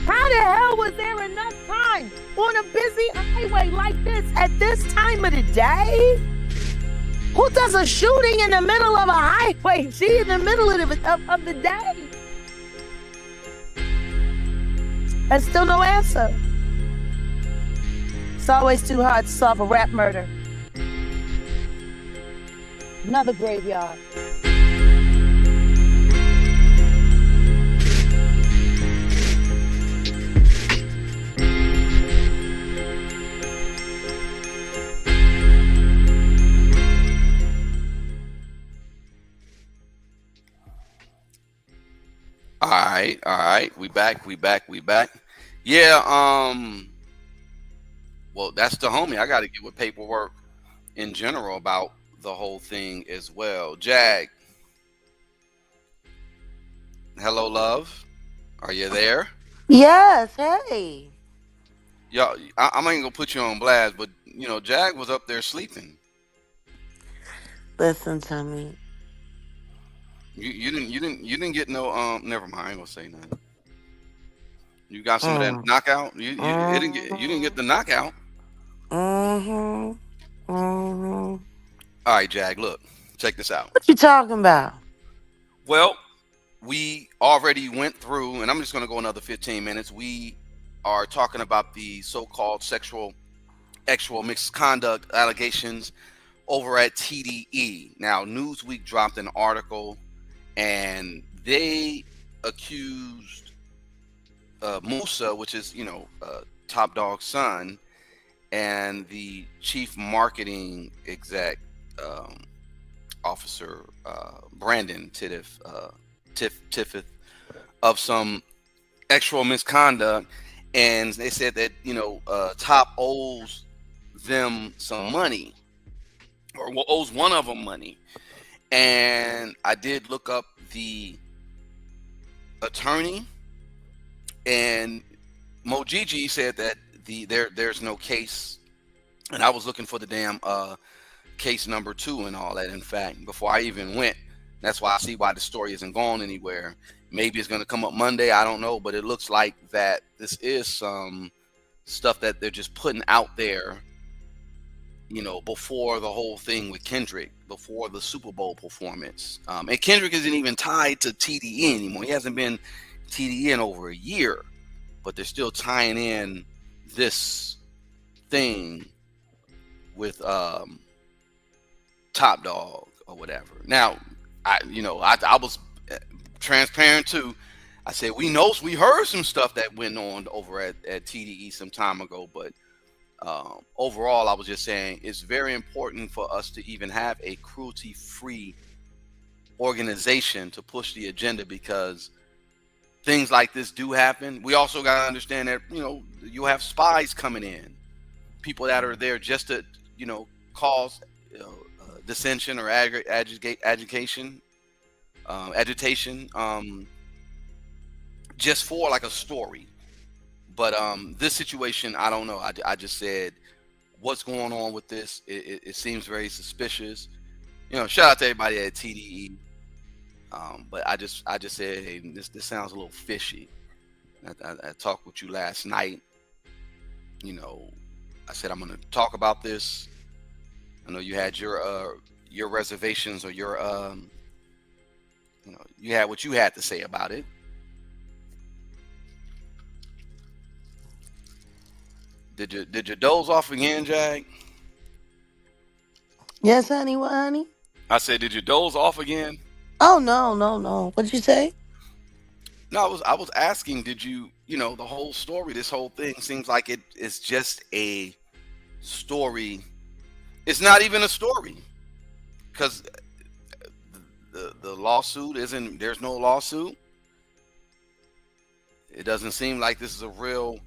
How the hell was there enough time on a busy highway like this at this time of the day? Who does a shooting in the middle of a highway? She in the middle of the day. And still no answer. It's always too hard to solve a rap murder. Another graveyard. All right. We back. Yeah, well, that's the homie. I got to get with Paperwork in general about the whole thing as well. Jag, hello, love. Are you there? Yes, hey. Y'all, I'm not gonna put you on blast, but you know, Jag was up there sleeping. Listen to me. You didn't get no never mind. I ain't gonna say nothing. You got some of that Mm. knockout. You didn't get Mm-hmm. the knockout. Mm-hmm. Mm-hmm. All right, Jag. Look, check this out. What you talking about? Well, we already went through, and I'm just gonna go another 15 minutes. We are talking about the so-called actual misconduct allegations over at TDE. Now, Newsweek dropped an article, and they accused Musa, which is Top Dog's son, and the chief marketing exec um, officer Brandon Tiffith of some actual misconduct, and they said that Top owes them some money, or owes one of them money. And I did look up the attorney, and Mojiji said that there's no case, and I was looking for the damn case number 2 and all that. In fact, before I even went, that's why I see why the story isn't going anywhere. Maybe it's going to come up Monday. I don't know, but it looks like that this is some stuff that they're just putting out there, before the whole thing with Kendrick, before the Super Bowl performance. And Kendrick isn't even tied to TDE anymore. He hasn't been TDE in over a year, but they're still tying in this thing with Top Dog or whatever. Now, I was transparent too. I said we heard some stuff that went on over at TDE some time ago, but overall, I was just saying it's very important for us to even have a cruelty-free organization to push the agenda, because things like this do happen. We also got to understand that you have spies coming in, people that are there just to cause dissension or agitation, just for like a story. But this situation, I don't know. I just said, what's going on with this? It seems very suspicious. Shout out to everybody at TDE. But I just said, hey, this sounds a little fishy. I talked with you last night. I said I'm going to talk about this. I know you had your reservations, or your you had what you had to say about it. Did you doze off again, Jag? Yes, honey. What, honey? I said, did you doze off again? Oh no, no, no. What'd you say? No, I was asking, did you the whole story, this whole thing seems like it is just a story. It's not even a story, because the lawsuit isn't. There's no lawsuit. It doesn't seem like this is a real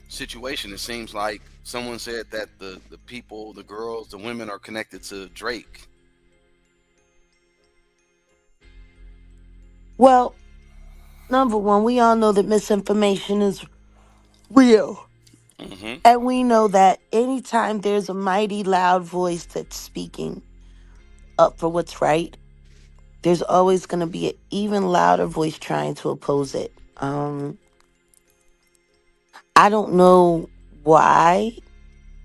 situation. It seems like someone said that the people, the girls, the women are connected to Drake. Well, number one, we all know that misinformation is real. Mm-hmm. And we know that anytime there's a mighty loud voice that's speaking up for what's right, there's always going to be an even louder voice trying to oppose it. I don't know why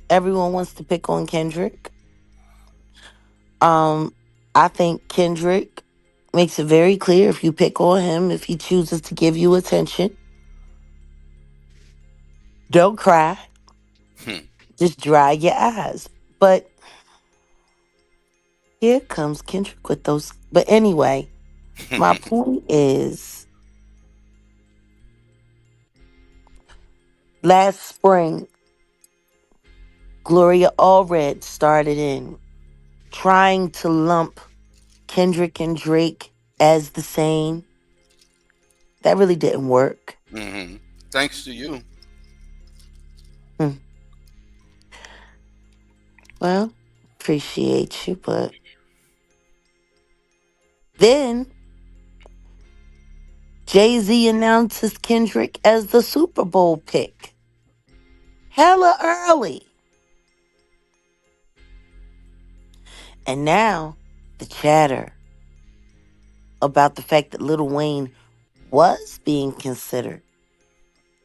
everyone wants to pick on Kendrick. Um, I think Kendrick makes it very clear, if you pick on him, if he chooses to give you attention, don't cry, just dry your eyes. But here comes Kendrick with those. But anyway, my point is, last spring, Gloria Allred started in trying to lump Kendrick and Drake as the same. That really didn't work. Mm-hmm. Thanks to you. Hmm. Well, appreciate you, but then Jay-Z announces Kendrick as the Super Bowl pick. Hella early. And now the chatter about the fact that Lil Wayne was being considered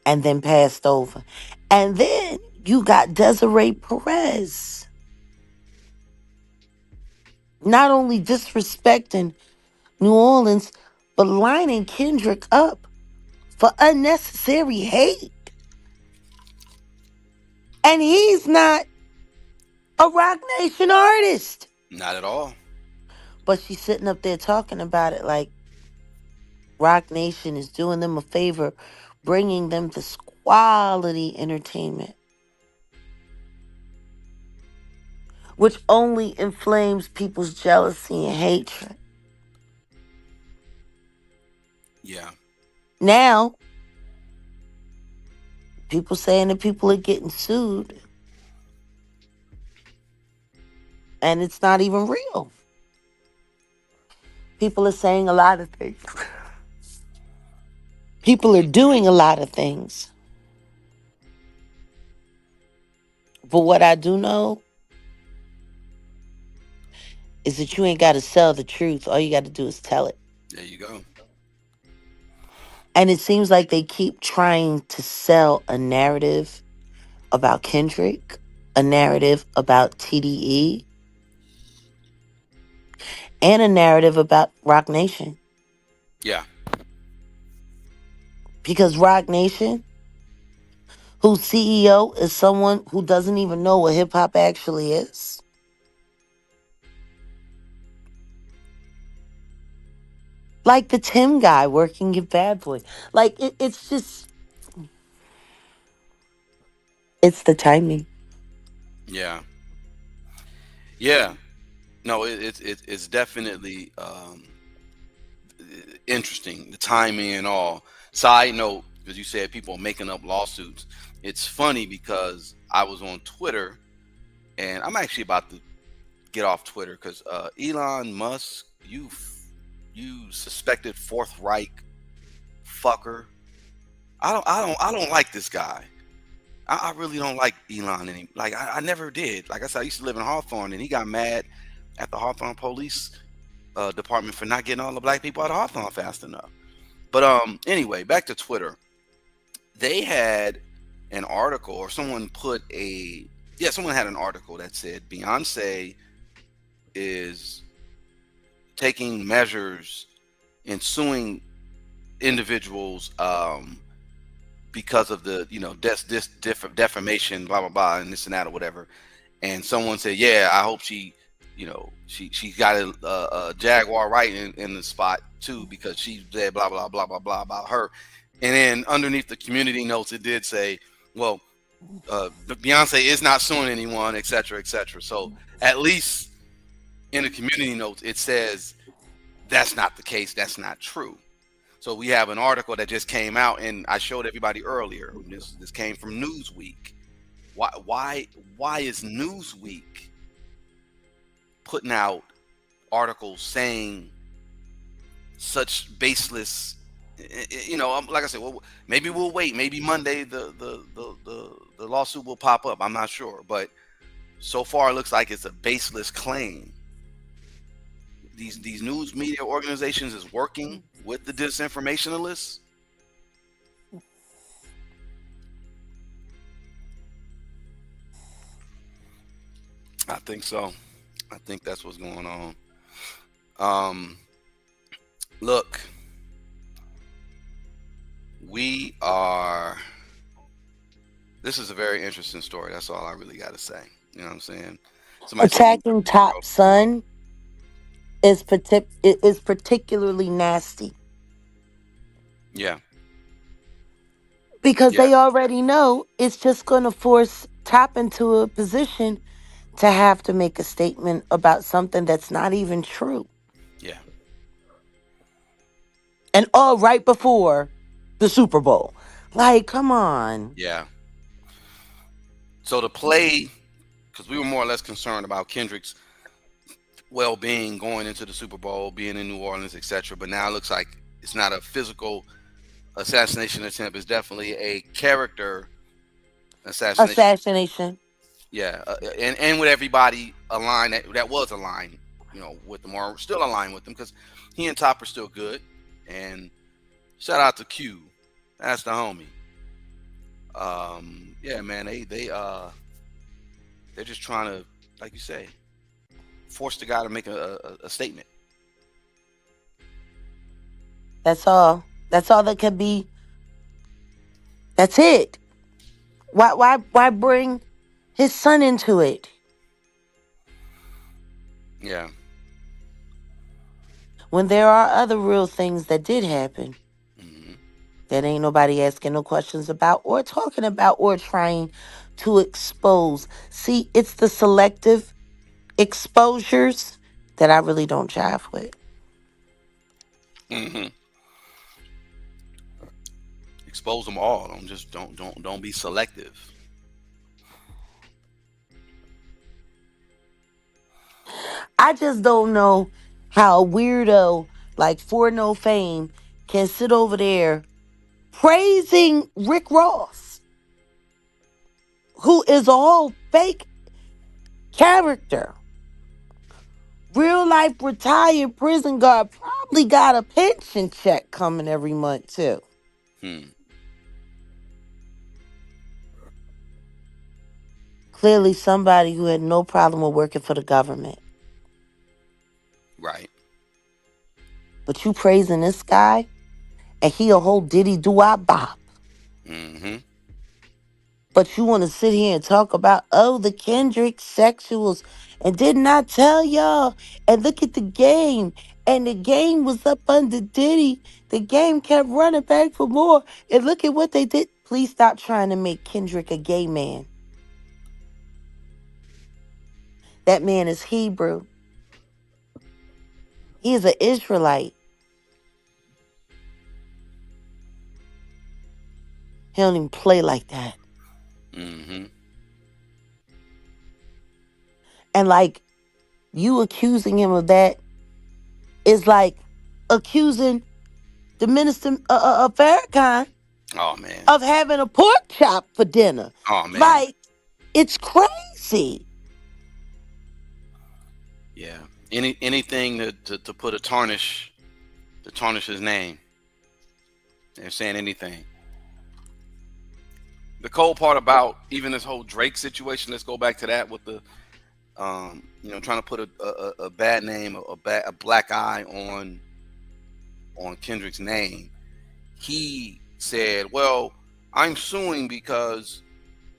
and then passed over. And then you got Desiree Perez not only disrespecting New Orleans, but lining Kendrick up for unnecessary hate. And he's not a Rock Nation artist. Not at all. But she's sitting up there talking about it like Rock Nation is doing them a favor, bringing them this quality entertainment, which only inflames people's jealousy and hatred. Yeah. Now, people saying that people are getting sued, and it's not even real. People are saying a lot of things. People are doing a lot of things. But what I do know is that you ain't got to sell the truth. All you got to do is tell it. There you go. And it seems like they keep trying to sell a narrative about Kendrick, a narrative about TDE, and a narrative about Rock Nation. Yeah. Because Rock Nation, whose CEO is someone who doesn't even know what hip hop actually is. Like the Tim guy working at Bad Boy. Like it's just, it's the timing. Yeah. Yeah. No, it's definitely interesting, the timing and all. Side note, because you said people making up lawsuits. It's funny because I was on Twitter, and I'm actually about to get off Twitter because Elon Musk, you suspected Fourth Reich fucker. I don't like this guy. I really don't like Elon any. Like I never did. Like I said, I used to live in Hawthorne, and he got mad at the Hawthorne police department for not getting all the black people out of Hawthorne fast enough. But anyway, back to Twitter. They had an article, or someone someone had an article that said Beyonce is taking measures and suing individuals because of the defamation, blah blah blah, and this and that or whatever. And someone said, yeah, I hope she got a Jaguar Wright in the spot too, because she said blah blah blah blah blah about her. And then underneath the community notes, it did say, well, Beyonce is not suing anyone, etc., etc. So at least in the community notes, it says that's not the case. That's not true. So we have an article that just came out, and I showed everybody earlier. This came from Newsweek. Why is Newsweek putting out articles saying such baseless? Like I said, well, maybe we'll wait. Maybe Monday the lawsuit will pop up. I'm not sure, but so far it looks like it's a baseless claim. These news media organizations is working with the disinformationalists. I think so. I think that's what's going on. Look, this is a very interesting story. That's all I really got to say. You know what I'm saying? Attacking Top Son is particularly nasty. Yeah. Because they already know it's just going to force Top into a position to have to make a statement about something that's not even true. Yeah. And all right before the Super Bowl. Like, come on. Yeah. So to play, because we were more or less concerned about Kendrick's well-being going into the Super Bowl, being in New Orleans, etc. But now it looks like it's not a physical assassination attempt. It's definitely a character assassination. Assassination. Yeah, and with everybody aligned that was aligned with them or still aligned with them because he and Top are still good. And shout out to Q, that's the homie. Yeah, man, they're just trying to, like you say, force the guy to make a statement. That's all. That's all that could be. That's it. Why bring his son into it? Yeah. When there are other real things that did happen Hmm. that ain't nobody asking no questions about or talking about or trying to expose. See, it's the selective exposures that I really don't jive with. Hmm. Expose them all. Don't be selective. I just don't know how a weirdo like For No Fame can sit over there praising Rick Ross, who is a whole fake character. Real life retired prison guard, probably got a pension check coming every month too. Hmm. Clearly somebody who had no problem with working for the government. Right. But you praising this guy and he a whole diddy do bop. Hmm. But you want to sit here and talk about, oh, the Kendrick sexuals. And didn't I tell y'all? And look at the game. And the game was up under Diddy. The game kept running back for more. And look at what they did. Please stop trying to make Kendrick a gay man. That man is Hebrew. He is an Israelite. He don't even play like that. Hmm. And like you accusing him of that is like accusing the minister of Farrakhan Oh man. of having a pork chop for dinner. Oh man. Like, it's crazy. Yeah. Anything to put a tarnish to tarnish his name. They're saying anything. The cold part about even this whole Drake situation. Let's go back to that with the trying to put a bad name, a black eye on Kendrick's name. He said, "Well, I'm suing because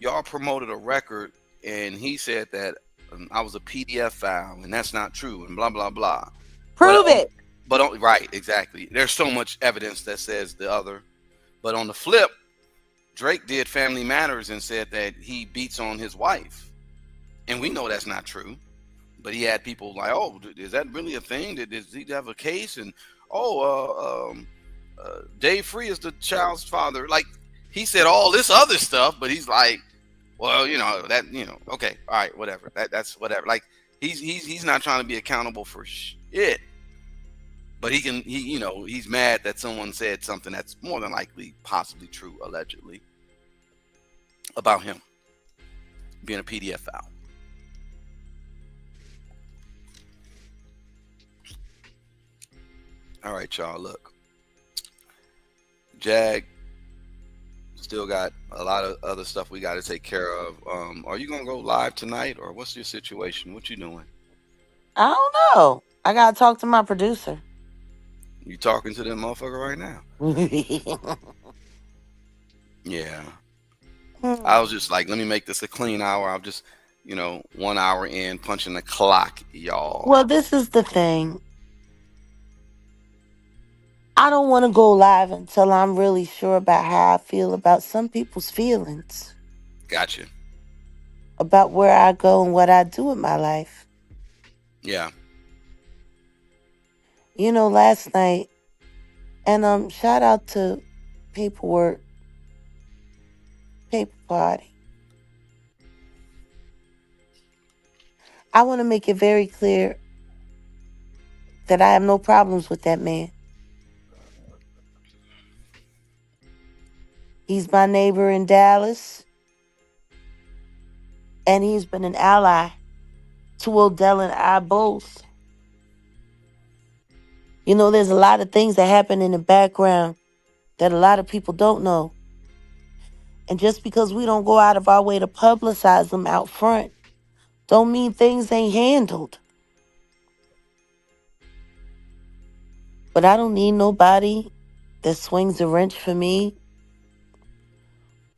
y'all promoted a record, and he said that I was a PDF file, and that's not true, and blah blah blah." Prove it. Right, exactly. There's so much evidence that says the other. But on the flip, Drake did Family Matters and said that he beats on his wife, and we know that's not true. But he had people like, "Oh, is that really a thing? Does he have a case?" And Dave Free is the child's father. Like he said all this other stuff, but he's like, "Well, okay, all right, whatever. That's whatever." Like he's not trying to be accountable for shit. But he's mad that someone said something that's more than likely, possibly true, allegedly, about him being a PDF file. All right, y'all. Look, Jag still got a lot of other stuff we got to take care of. Are you gonna go live tonight, or what's your situation? What you doing? I don't know. I gotta talk to my producer. You talking to that motherfucker right now? Yeah. I was just like, let me make this a clean hour. I'm just, 1 hour in, punching the clock, y'all. Well, this is the thing. I don't want to go live until I'm really sure about how I feel about some people's feelings, Gotcha. about where I go and what I do in my life. Yeah. Last night, and shout out to Paper Party. I want to make it very clear that I have no problems with that man. He's my neighbor in Dallas, and he's been an ally to Odell and I both You know, there's a lot of things that happen in the background that a lot of people don't know. And just because we don't go out of our way to publicize them out front, don't mean things ain't handled. But I don't need nobody that swings a wrench for me,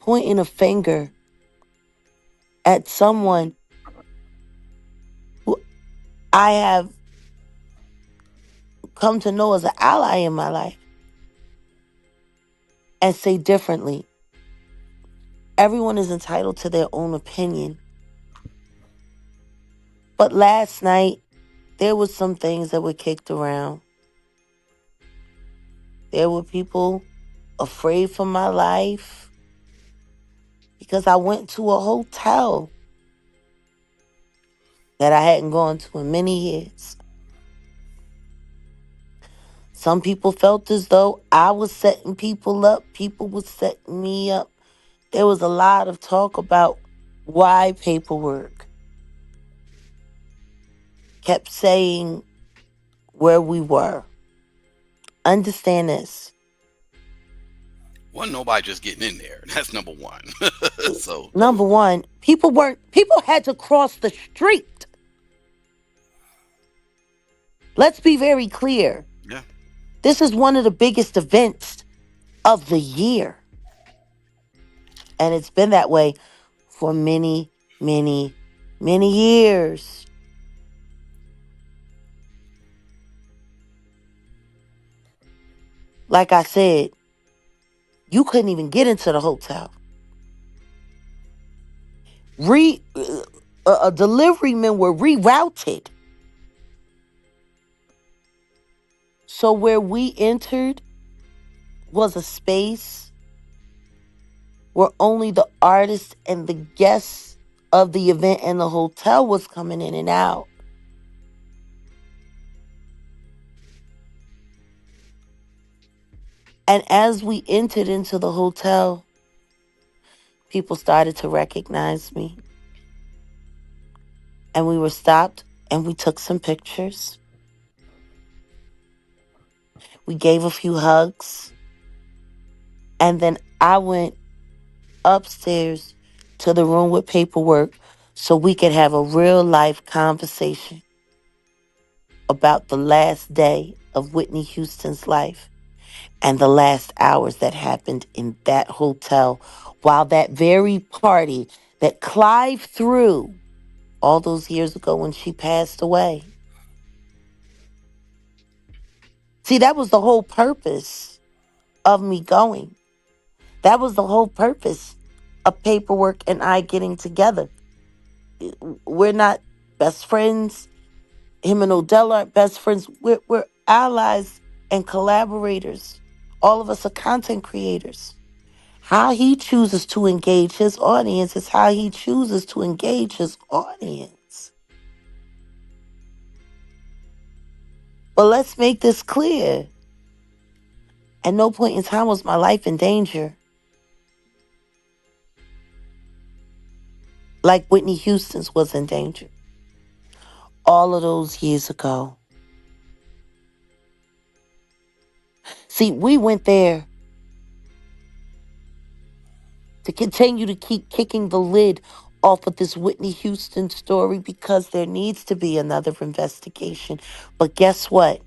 pointing a finger at someone who I have come to know as an ally in my life, and say differently. Everyone is entitled to their own opinion. But last night, there was some things that were kicked around. There were people afraid for my life because I went to a hotel that I hadn't gone to in many years. Some people felt as though I was setting people up. People were setting me up. There was a lot of talk about why paperwork kept saying where we were. Understand this. Wasn't nobody just getting in there. That's number one. So Number one, people had to cross the street. Let's be very clear. yeah, This is one of the biggest events of the year. And it's been that way for many, many, many years. Like I said, you couldn't even get into the hotel. Delivery men were rerouted. So where we entered was a space where only the artists and the guests of the event and the hotel was coming in and out. And as we entered into the hotel, people started to recognize me. And we were stopped and we took some pictures. We gave a few hugs. And then I went upstairs to the room with paperwork so we could have a real life conversation about the last day of Whitney Houston's life and the last hours that happened in that hotel while that very party that Clive threw all those years ago when she passed away. See, that was the whole purpose of me going. That was the whole purpose of paperwork and I getting together. We're not best friends. Him and Odell aren't best friends. We're allies and collaborators. All of us are content creators. How he chooses to engage his audience is how he chooses to engage his audience. But let's make this clear. At no point in time was my life in danger. Like Whitney Houston's was in danger. All of those years ago. See, we went there to continue to keep kicking the lid off of this Whitney Houston story because there needs to be another investigation. But guess what?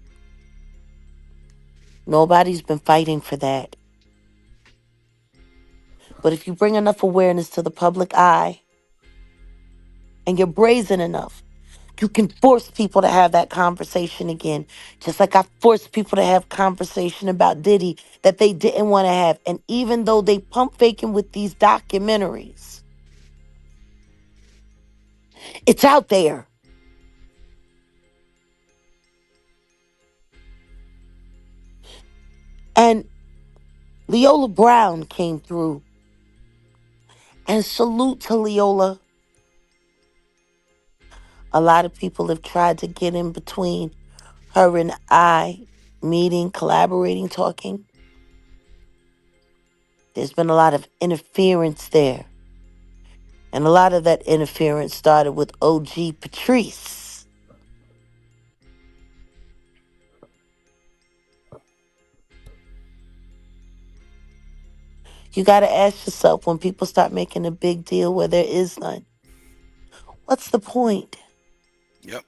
Nobody's been fighting for that. But if you bring enough awareness to the public eye and you're brazen enough, you can force people to have that conversation again. Just like I forced people to have conversation about Diddy that they didn't want to have. And even though they pump faking with these documentaries, it's out there. And Leola Brown came through. And salute to Leola. A lot of people have tried to get in between her and I, meeting, collaborating, talking. There's been a lot of interference there. And a lot of that interference started with OG Patrice. You got to ask yourself when people start making a big deal where there is none, what's the point? Yep.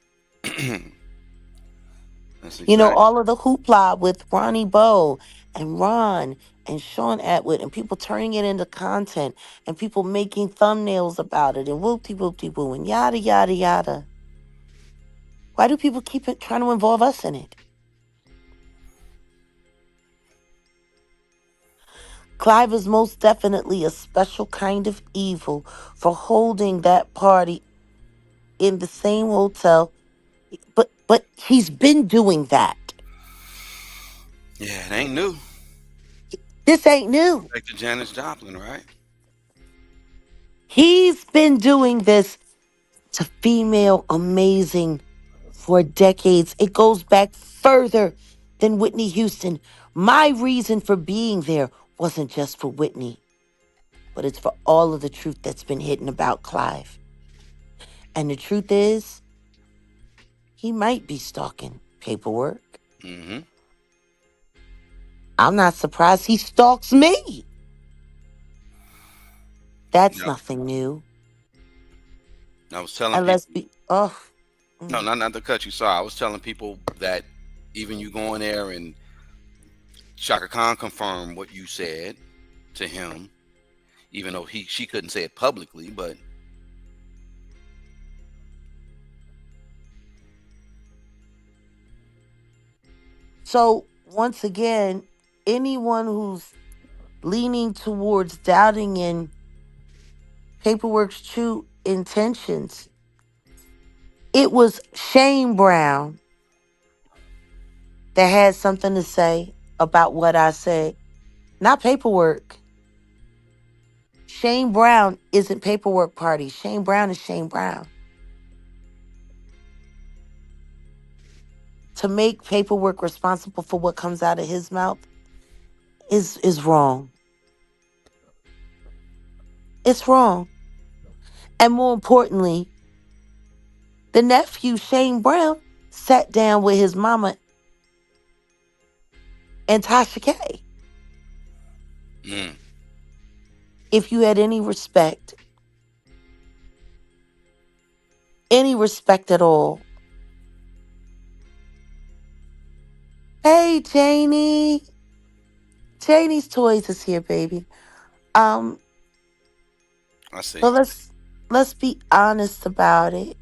That's You know, exact. all of the hoopla with Ronnie Bo and Ron and Sean Atwood and people turning it into content and people making thumbnails about it and whoopty whoopty woo and yada yada yada. Why do people keep it trying to involve us in it? Clive is most definitely a special kind of evil for holding that party in the same hotel, but he's been doing that. Yeah, it ain't new. This ain't new. Back to Janis Joplin, right? He's been doing this to female amazing for decades. It goes back further than Whitney Houston. My reason for being there wasn't just for Whitney, but it's for all of the truth that's been hidden about Clive. And the truth is, he might be stalking paperwork. Mm-hmm. I'm not surprised he stalks me. That's Yep. nothing new. I was telling And let's people, be, oh, no, mm. not to cut you. Sorry, I was telling people that even you going there and Shaka Khan confirmed what you said to him, even though she couldn't say it publicly, but So once again, anyone who's leaning towards doubting in paperwork's true intentions, it was Shane Brown that had something to say about what I said, not paperwork. Shane Brown isn't paperwork party. Shane Brown is Shane Brown. To make paperwork responsible for what comes out of his mouth is wrong. It's wrong. And more importantly, the nephew Shane Brown sat down with his mama and Tasha K. mm, If you had any respect at all. Hey, Janie. Janie's Toys is here, baby. Um, I see. but let's be honest about it.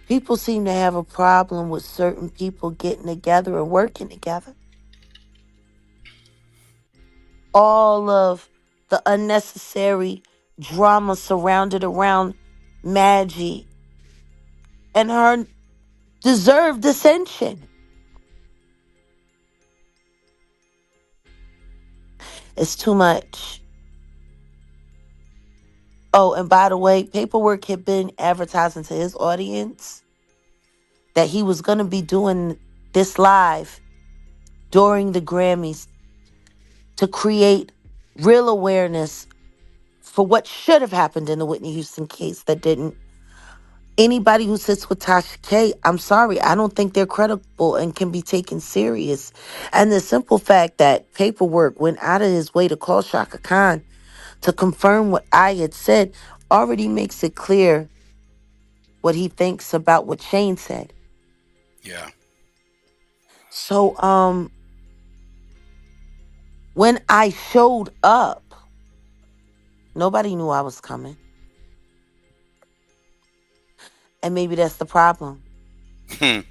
People seem to have a problem with certain people getting together and working together. All of the unnecessary drama surrounded around Maggie and her deserved dissension. It's too much. Oh, and by the way, Paperwork had been advertising to his audience that he was going to be doing this live during the Grammys to create real awareness for what should have happened in the Whitney Houston case that didn't. Anybody who sits with Tasha K, I'm sorry, I don't think they're credible and can be taken serious. And the simple fact that Paperwork went out of his way to call Shaka Khan to confirm what I had said already makes it clear what he thinks about what Shane said. Yeah. So when I showed up, nobody knew I was coming. And maybe that's the problem. Hmm.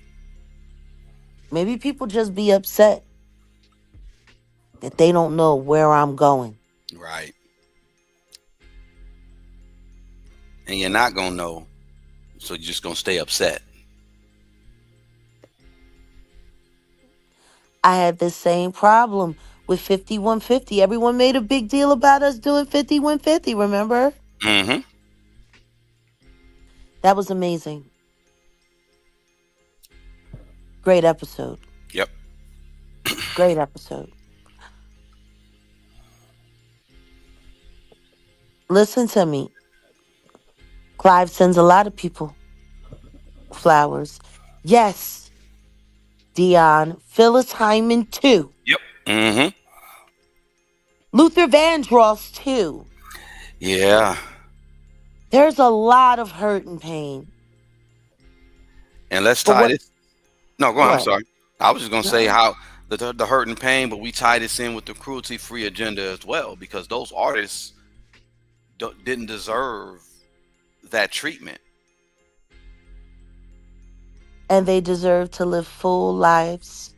Maybe people just be upset that they don't know where I'm going. Right. And you're not gonna know, so you're just gonna stay upset. I had the same problem with 5150. Everyone made a big deal about us doing 5150, remember? Mm-hmm. That was amazing. Great episode. Yep. Great episode. Listen to me. Clive sends a lot of people flowers. Yes, Dion, Phyllis Hyman too. Yep. Mm-hmm. Luther Vandross too. Yeah. There's a lot of hurt and pain. And let's But tie what? this. No, go on. I'm What? sorry. I was just gonna say No. how the hurt and pain, but we tie this in with the cruelty-free agenda as well, because those artists didn't deserve that treatment. And they deserve to live full lives,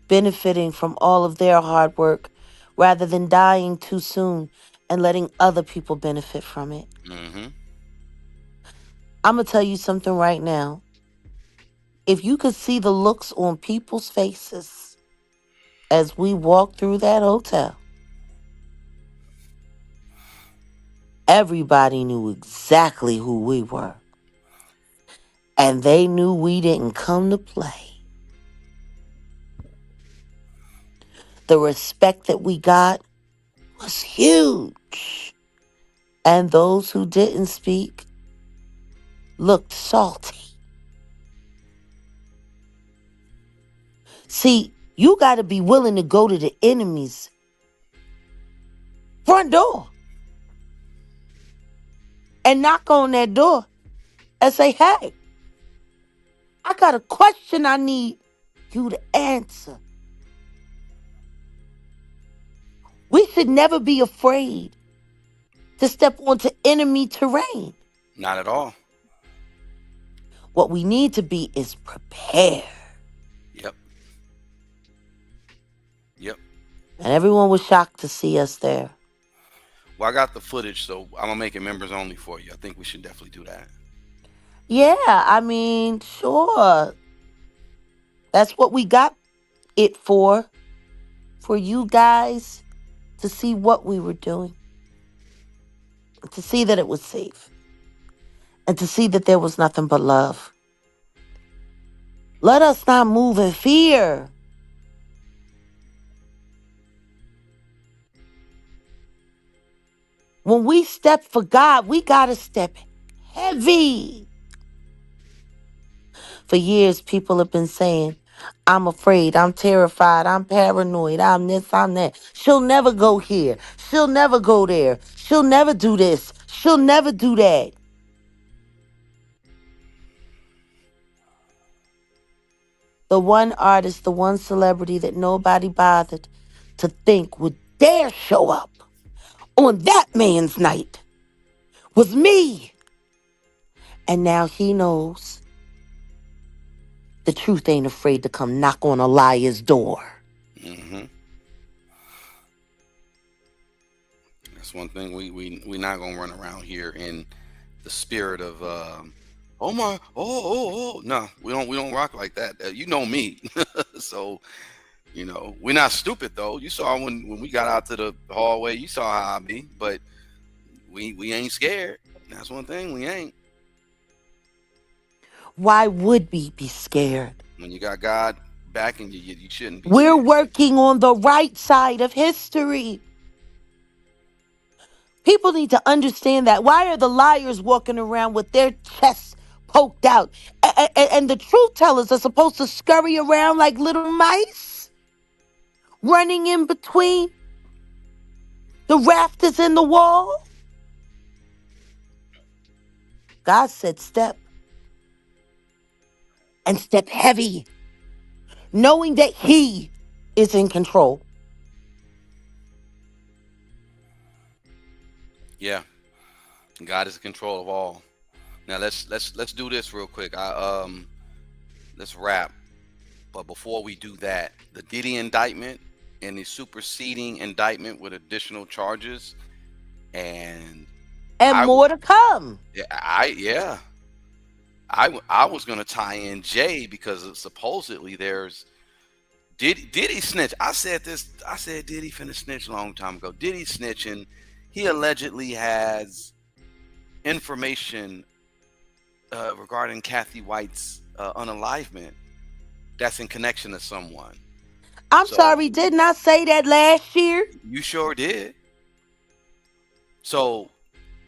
benefiting from all of their hard work rather than dying too soon and letting other people benefit from it. Mm-hmm. I'm going to tell you something right now. If you could see the looks on people's faces as we walked through that hotel, everybody knew exactly who we were. And they knew we didn't come to play. The respect that we got was huge. And those who didn't speak looked salty. See, you got to be willing to go to the enemy's front door and knock on that door and say, hey, I got a question I need you to answer. We should never be afraid to step onto enemy terrain. Not at all. What we need to be is prepared. Yep. Yep. And everyone was shocked to see us there. Well, I got the footage, so I'm gonna make it members only for you. I think we should definitely do that. Yeah, I mean, sure. That's what we got it for you guys to see what we were doing, to see that it was safe, and to see that there was nothing but love. Let us not move in fear. When we step for God, we got to step heavy. For years, people have been saying, I'm afraid, I'm terrified, I'm paranoid, I'm this, I'm that. She'll never go here. She'll never go there. She'll never do this. She'll never do that. The one artist, the one celebrity that nobody bothered to think would dare show up on that man's night was me. And now he knows the truth ain't afraid to come knock on a liar's door. Mm-hmm. That's one thing we not gonna run around here in the spirit of oh my no, we don't rock like that. You know me. So we're not stupid though. You saw when we got out to the hallway, you saw how I be, but we ain't scared. That's one thing, we ain't. Why would we be scared? When you got God backing you, you shouldn't be We're scared. working on the right side of history. People need to understand that. Why are the liars walking around with their chests poked out? And the truth tellers are supposed to scurry around like little mice, running in between the rafters in the wall? God said step. And step heavy, knowing that He is in control. Yeah, God is in control of all. Now let's do this real quick. Let's wrap. But before we do that, the Diddy indictment and the superseding indictment with additional charges, and More to come. I was gonna tie in Jay because supposedly there's Diddy snitch. I said Diddy finna snitch a long time ago. Diddy snitching. He allegedly has information regarding Kathy White's unalivement that's in connection to someone. I'm sorry, didn't I say that last year? You sure did. So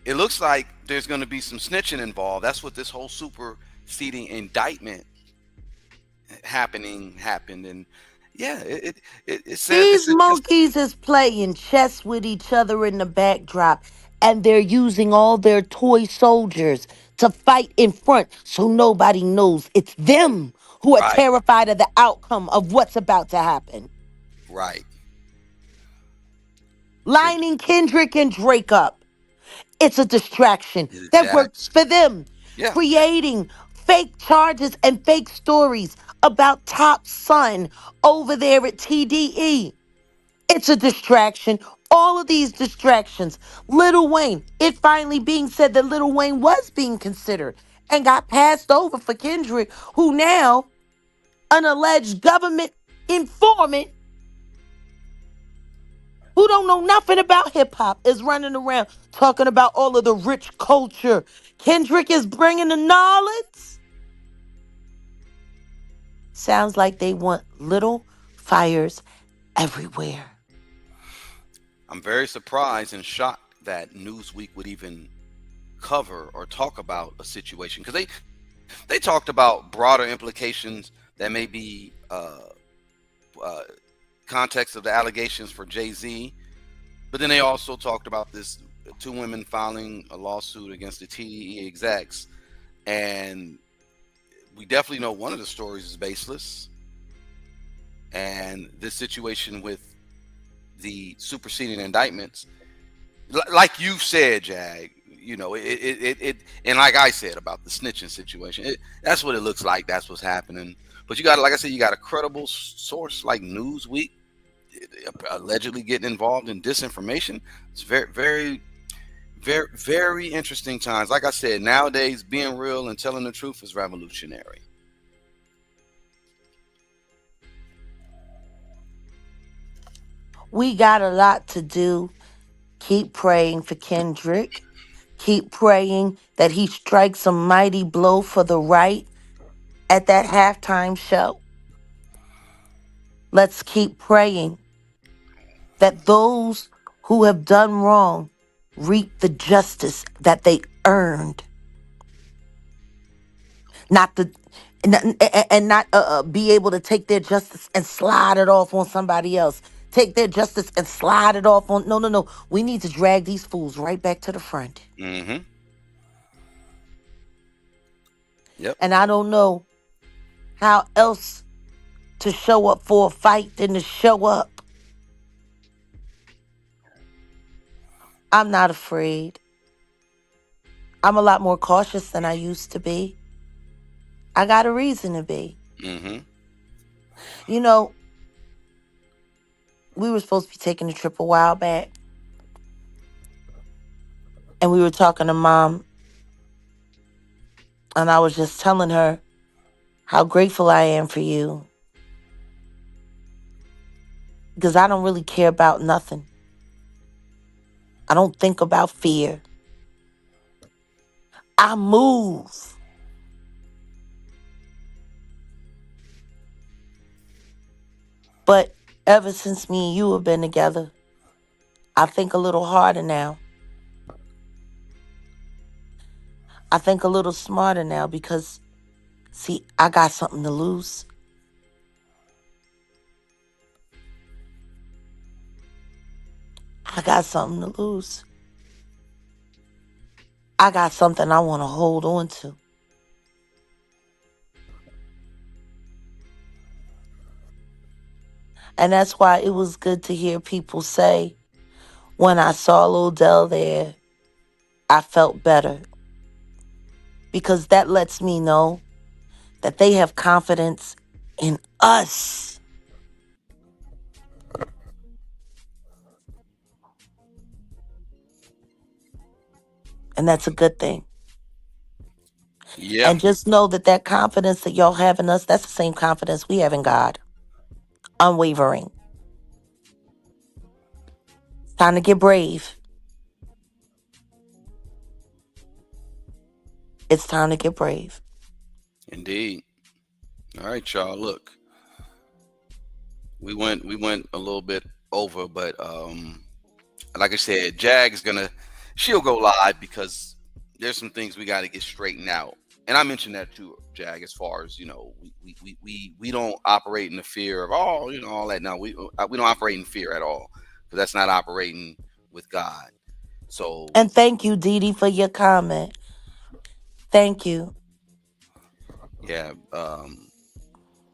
it looks like there's going to be some snitching involved. That's what this whole superseding indictment happened, and yeah, it says These it's monkeys is playing chess with each other in the backdrop, and they're using all their toy soldiers to fight in front so nobody knows it's them who are right, terrified of the outcome of what's about to happen. right, it, Lining Kendrick and Drake up. It's a distraction that works exactly, for them. yeah. Creating fake charges and fake stories about Top Son over there at TDE. It's a distraction. All of these distractions. Lil Wayne, it finally being said that Lil Wayne was being considered and got passed over for Kendrick, who now, an alleged government informant who don't know nothing about hip hop, is running around talking about all of the rich culture Kendrick is bringing the knowledge. Sounds like they want little fires everywhere. I'm very surprised and shocked that Newsweek would even cover or talk about a situation, because they talked about broader implications that may be uh, context of the allegations for Jay-Z, but then they also talked about this two women filing a lawsuit against the TDE execs, and we definitely know one of the stories is baseless, and this situation with the superseding indictments, like you said, Jag, and like I said about the snitching situation, that's what it looks like. That's what's happening. But you got, like I said, you got a credible source like Newsweek allegedly getting involved in disinformation. It's very, very, very, very interesting times. Like I said, nowadays being real and telling the truth is revolutionary. We got a lot to do. Keep praying for Kendrick. Keep praying that he strikes a mighty blow for the right at that halftime show. Let's keep praying that those who have done wrong reap the justice that they earned. Not the and not be able to take their justice and slide it off on somebody else. Take their justice and slide it off on, no, no, no. We need to drag these fools right back to the front. Mm-hmm. Yep. And I don't know how else to show up for a fight than to show up. I'm not afraid. I'm a lot more cautious than I used to be. I got a reason to be. Mm-hmm. You know, we were supposed to be taking a trip a while back, and we were talking to mom, and I was just telling her how grateful I am for you because I don't really care about nothing. I don't think about fear. I move. But ever since me and you have been together, I think a little harder now. I think a little smarter now because, see, I got something to lose. I got something to lose. I got something I want to hold on to. And that's why it was good to hear people say, when I saw Lil Del there, I felt better. Because that lets me know that they have confidence in us. And that's a good thing. Yeah. And just know that that confidence that y'all have in us, that's the same confidence we have in God. Unwavering. It's time to get brave. It's time to get brave. Indeed. All right, y'all. Look, we went a little bit over, but like I said, Jag is gonna, she'll go live because there's some things we got to get straightened out. and I mentioned that too, Jag. As far as we don't operate in the fear of all that. No, we don't operate in fear at all, because that's not operating with God. So And thank you, Dee Dee, for your comment. Thank you. yeah,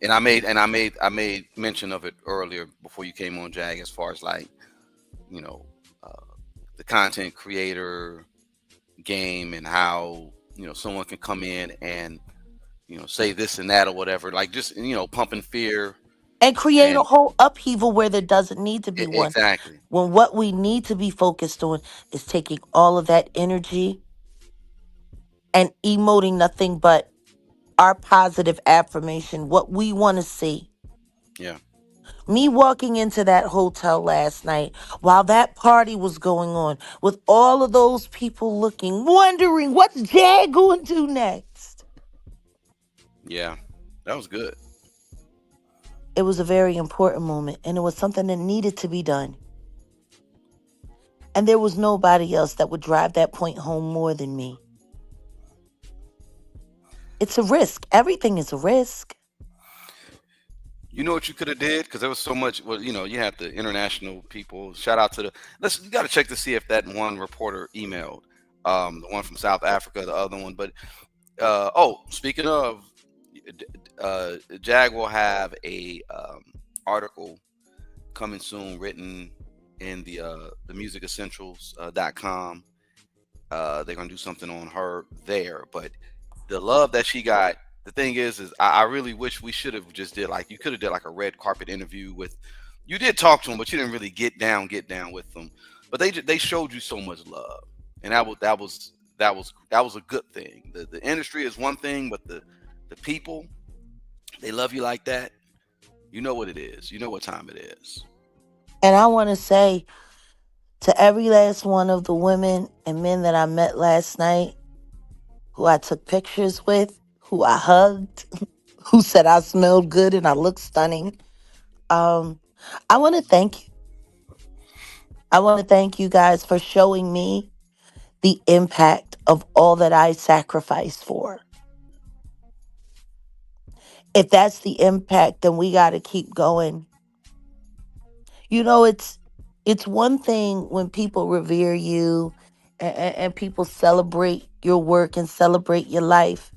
and I made mention of it earlier before you came on, Jag. As far as like you know uh, the content creator game, and how someone can come in and say this and that or whatever, like just pumping fear. And create a And whole upheaval where there doesn't need to be one. exactly. When what we need to be focused on is taking all of that energy and emoting nothing but our positive affirmation, what we want to see. Yeah. Me walking into that hotel last night while that party was going on with all of those people looking, wondering what's Jag going to do next. Yeah, that was good. It was a very important moment, and it was something that needed to be done. And there was nobody else that would drive that point home more than me. It's a risk. Everything is a risk. You know what you could have did, because there was so much. Well, you had the international people. Shout out to the. Listen, you got to check to see if that one reporter emailed, the one from South Africa, the other one. But speaking of, Jag will have a article coming soon, written in the musicessentials.com. They're gonna do something on her there, but the love that she got. The thing is I really wish we should have just did, like, you could have did like a red carpet interview with. You did talk to them, but you didn't really get down with them. But they showed you so much love, and that was a good thing. The industry is one thing, but the people, they love you like that. You know what it is. You know what time it is. And I want to say to every last one of the women and men that I met last night, who I took pictures with, who I hugged, who said I smelled good and I looked stunning. Um, I want to thank you. I want to thank you guys for showing me the impact of all that I sacrificed for. If that's the impact, then we got to keep going. It's one thing when people revere you and people celebrate your work and celebrate your life,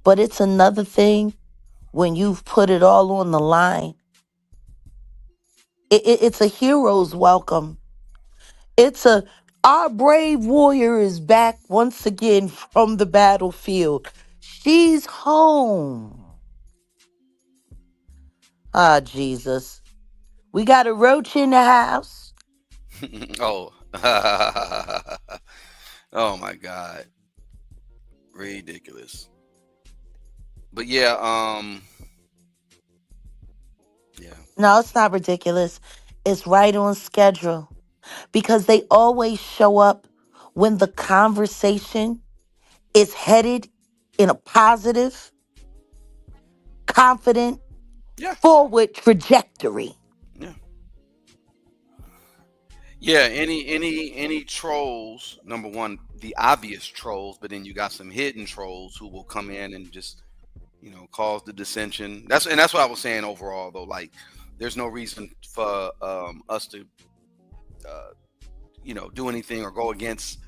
but it's another thing when you've put it all on the line. It's a hero's welcome. It's a Our brave warrior is back once again from the battlefield. She's home. Ah, Jesus. We got a roach in the house. Oh. Oh my God. Ridiculous. But yeah, yeah. No, it's not ridiculous. It's right on schedule because they always show up when the conversation is headed in a positive, confident, Yeah. forward trajectory. Yeah. Yeah, any trolls, number one, the obvious trolls, but then you got some hidden trolls who will come in and just, cause the dissension. That's what I was saying overall though. Like, there's no reason for us to uh, do anything or go against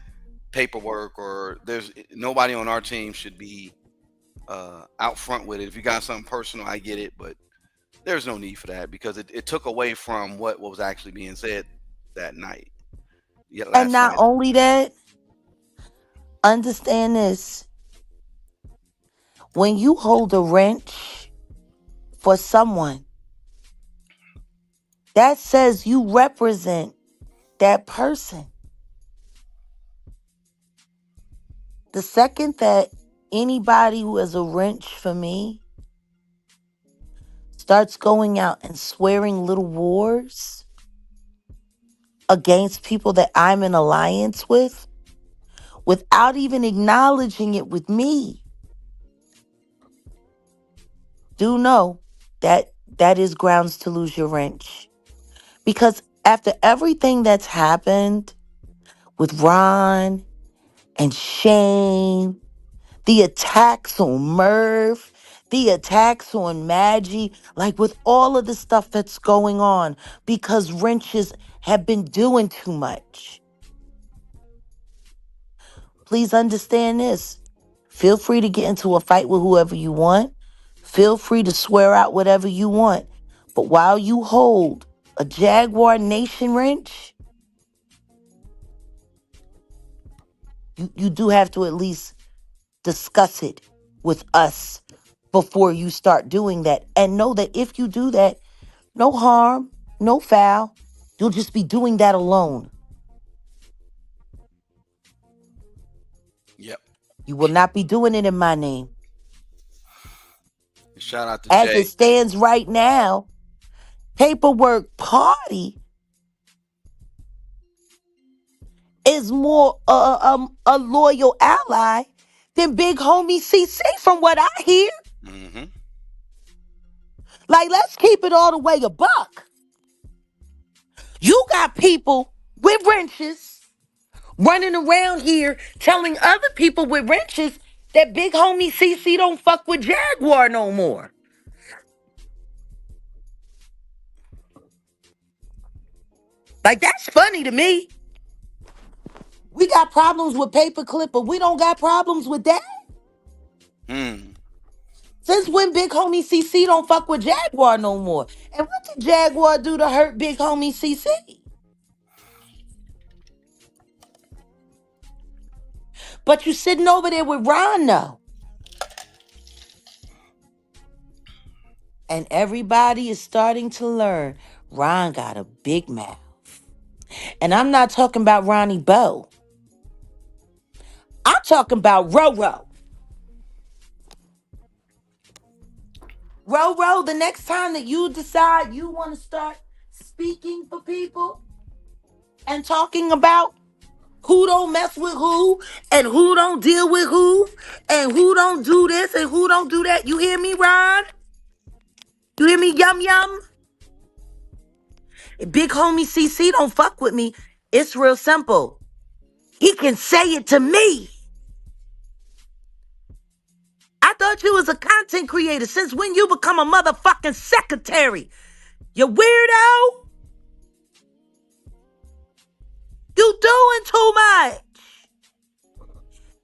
paperwork, or there's nobody on our team should be out front with it. If you got something personal, I get it, but there's no need for that, because it took away from what was actually being said that night. Yeah, And last not night. only that, understand this: when you hold a wrench for someone, that says you represent that person. The second that anybody who has a wrench for me starts going out and swearing little wars against people that I'm in alliance with without even acknowledging it with me, do know that that is grounds to lose your wrench. Because after everything that's happened with Ron and Shane, The attacks on Merv, the attacks on Maggie, like with all of the stuff that's going on, because wrenches have been doing too much. Please understand this. Feel free to get into a fight with whoever you want. Feel free to swear out whatever you want. But while you hold a Jaguar Nation wrench, you do have to at least discuss it with us before you start doing that. And know that if you do that, no harm, no foul. You'll just be doing that alone. Yep. You will not be doing it in my name. Shout out to As Jay. it stands right now, Paperwork Party is more a loyal ally than Big Homie CC from what I hear. Mm-hmm. Like, let's keep it all the way a buck. You got people with wrenches running around here telling other people with wrenches that Big Homie CC don't fuck with Jaguar no more. Like, that's funny to me. We got problems with Paperclip, but we don't got problems with that. Since when Big Homie CC don't fuck with Jaguar no more? And what did Jaguar do to hurt Big Homie CC? But you sitting over there with Ron now. And everybody is starting to learn Ron got a big mouth. And I'm not talking about Ronnie Bo. I'm talking about Roro. Roro, the next time that you decide you want to start speaking for people and talking about who don't mess with who and who don't deal with who and who don't do this and who don't do that. You hear me, Ron? You hear me, Yum Yum? If Big Homie CC don't fuck with me, it's real simple. He can say it to me. I thought you was a content creator. Since when you become a motherfucking secretary? You weirdo? You doing too much.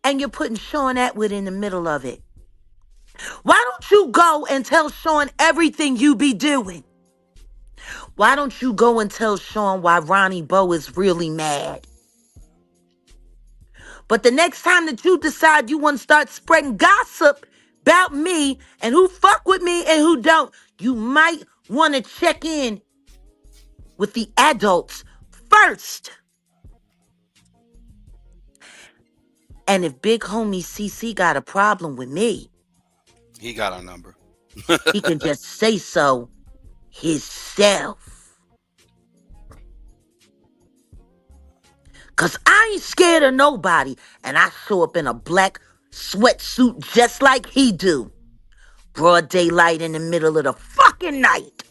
And you're putting Sean Atwood in the middle of it. Why don't you go and tell Sean everything you be doing? Why don't you go and tell Sean why Ronnie Bo is really mad? But the next time that you decide you want to start spreading gossip about me and who fuck with me and who don't, you might want to check in with the adults first. And if Big Homie CC got a problem with me, He got our number. he can just say so himself. Cause I ain't scared of nobody, and I show up in a black sweatsuit just like he do. Broad daylight in the middle of the fucking night.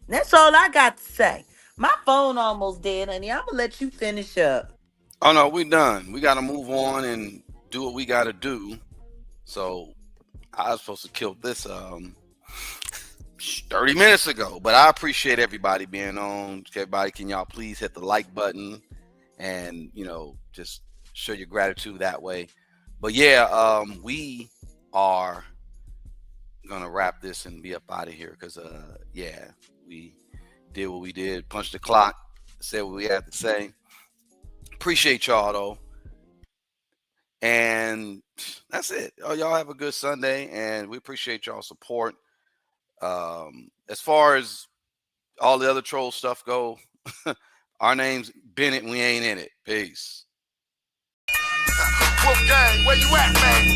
That's all I got to say. My phone almost dead, honey. I'm gonna let you finish up. Oh no, we done. We gotta move on and do what we gotta do. So I was supposed to kill this 30 minutes ago, but I appreciate everybody being on. Everybody, can y'all please hit the like button and just show your gratitude that way. But yeah, we are gonna wrap this and be up out of here because yeah, we did what we did, punched the clock, said what we had to say. Appreciate y'all though, and that's it. Oh, y'all have a good Sunday, and we appreciate y'all support. As far as all the other troll stuff go, our name's Bennett, we ain't in it. Peace. Wolfgang, where you at, man?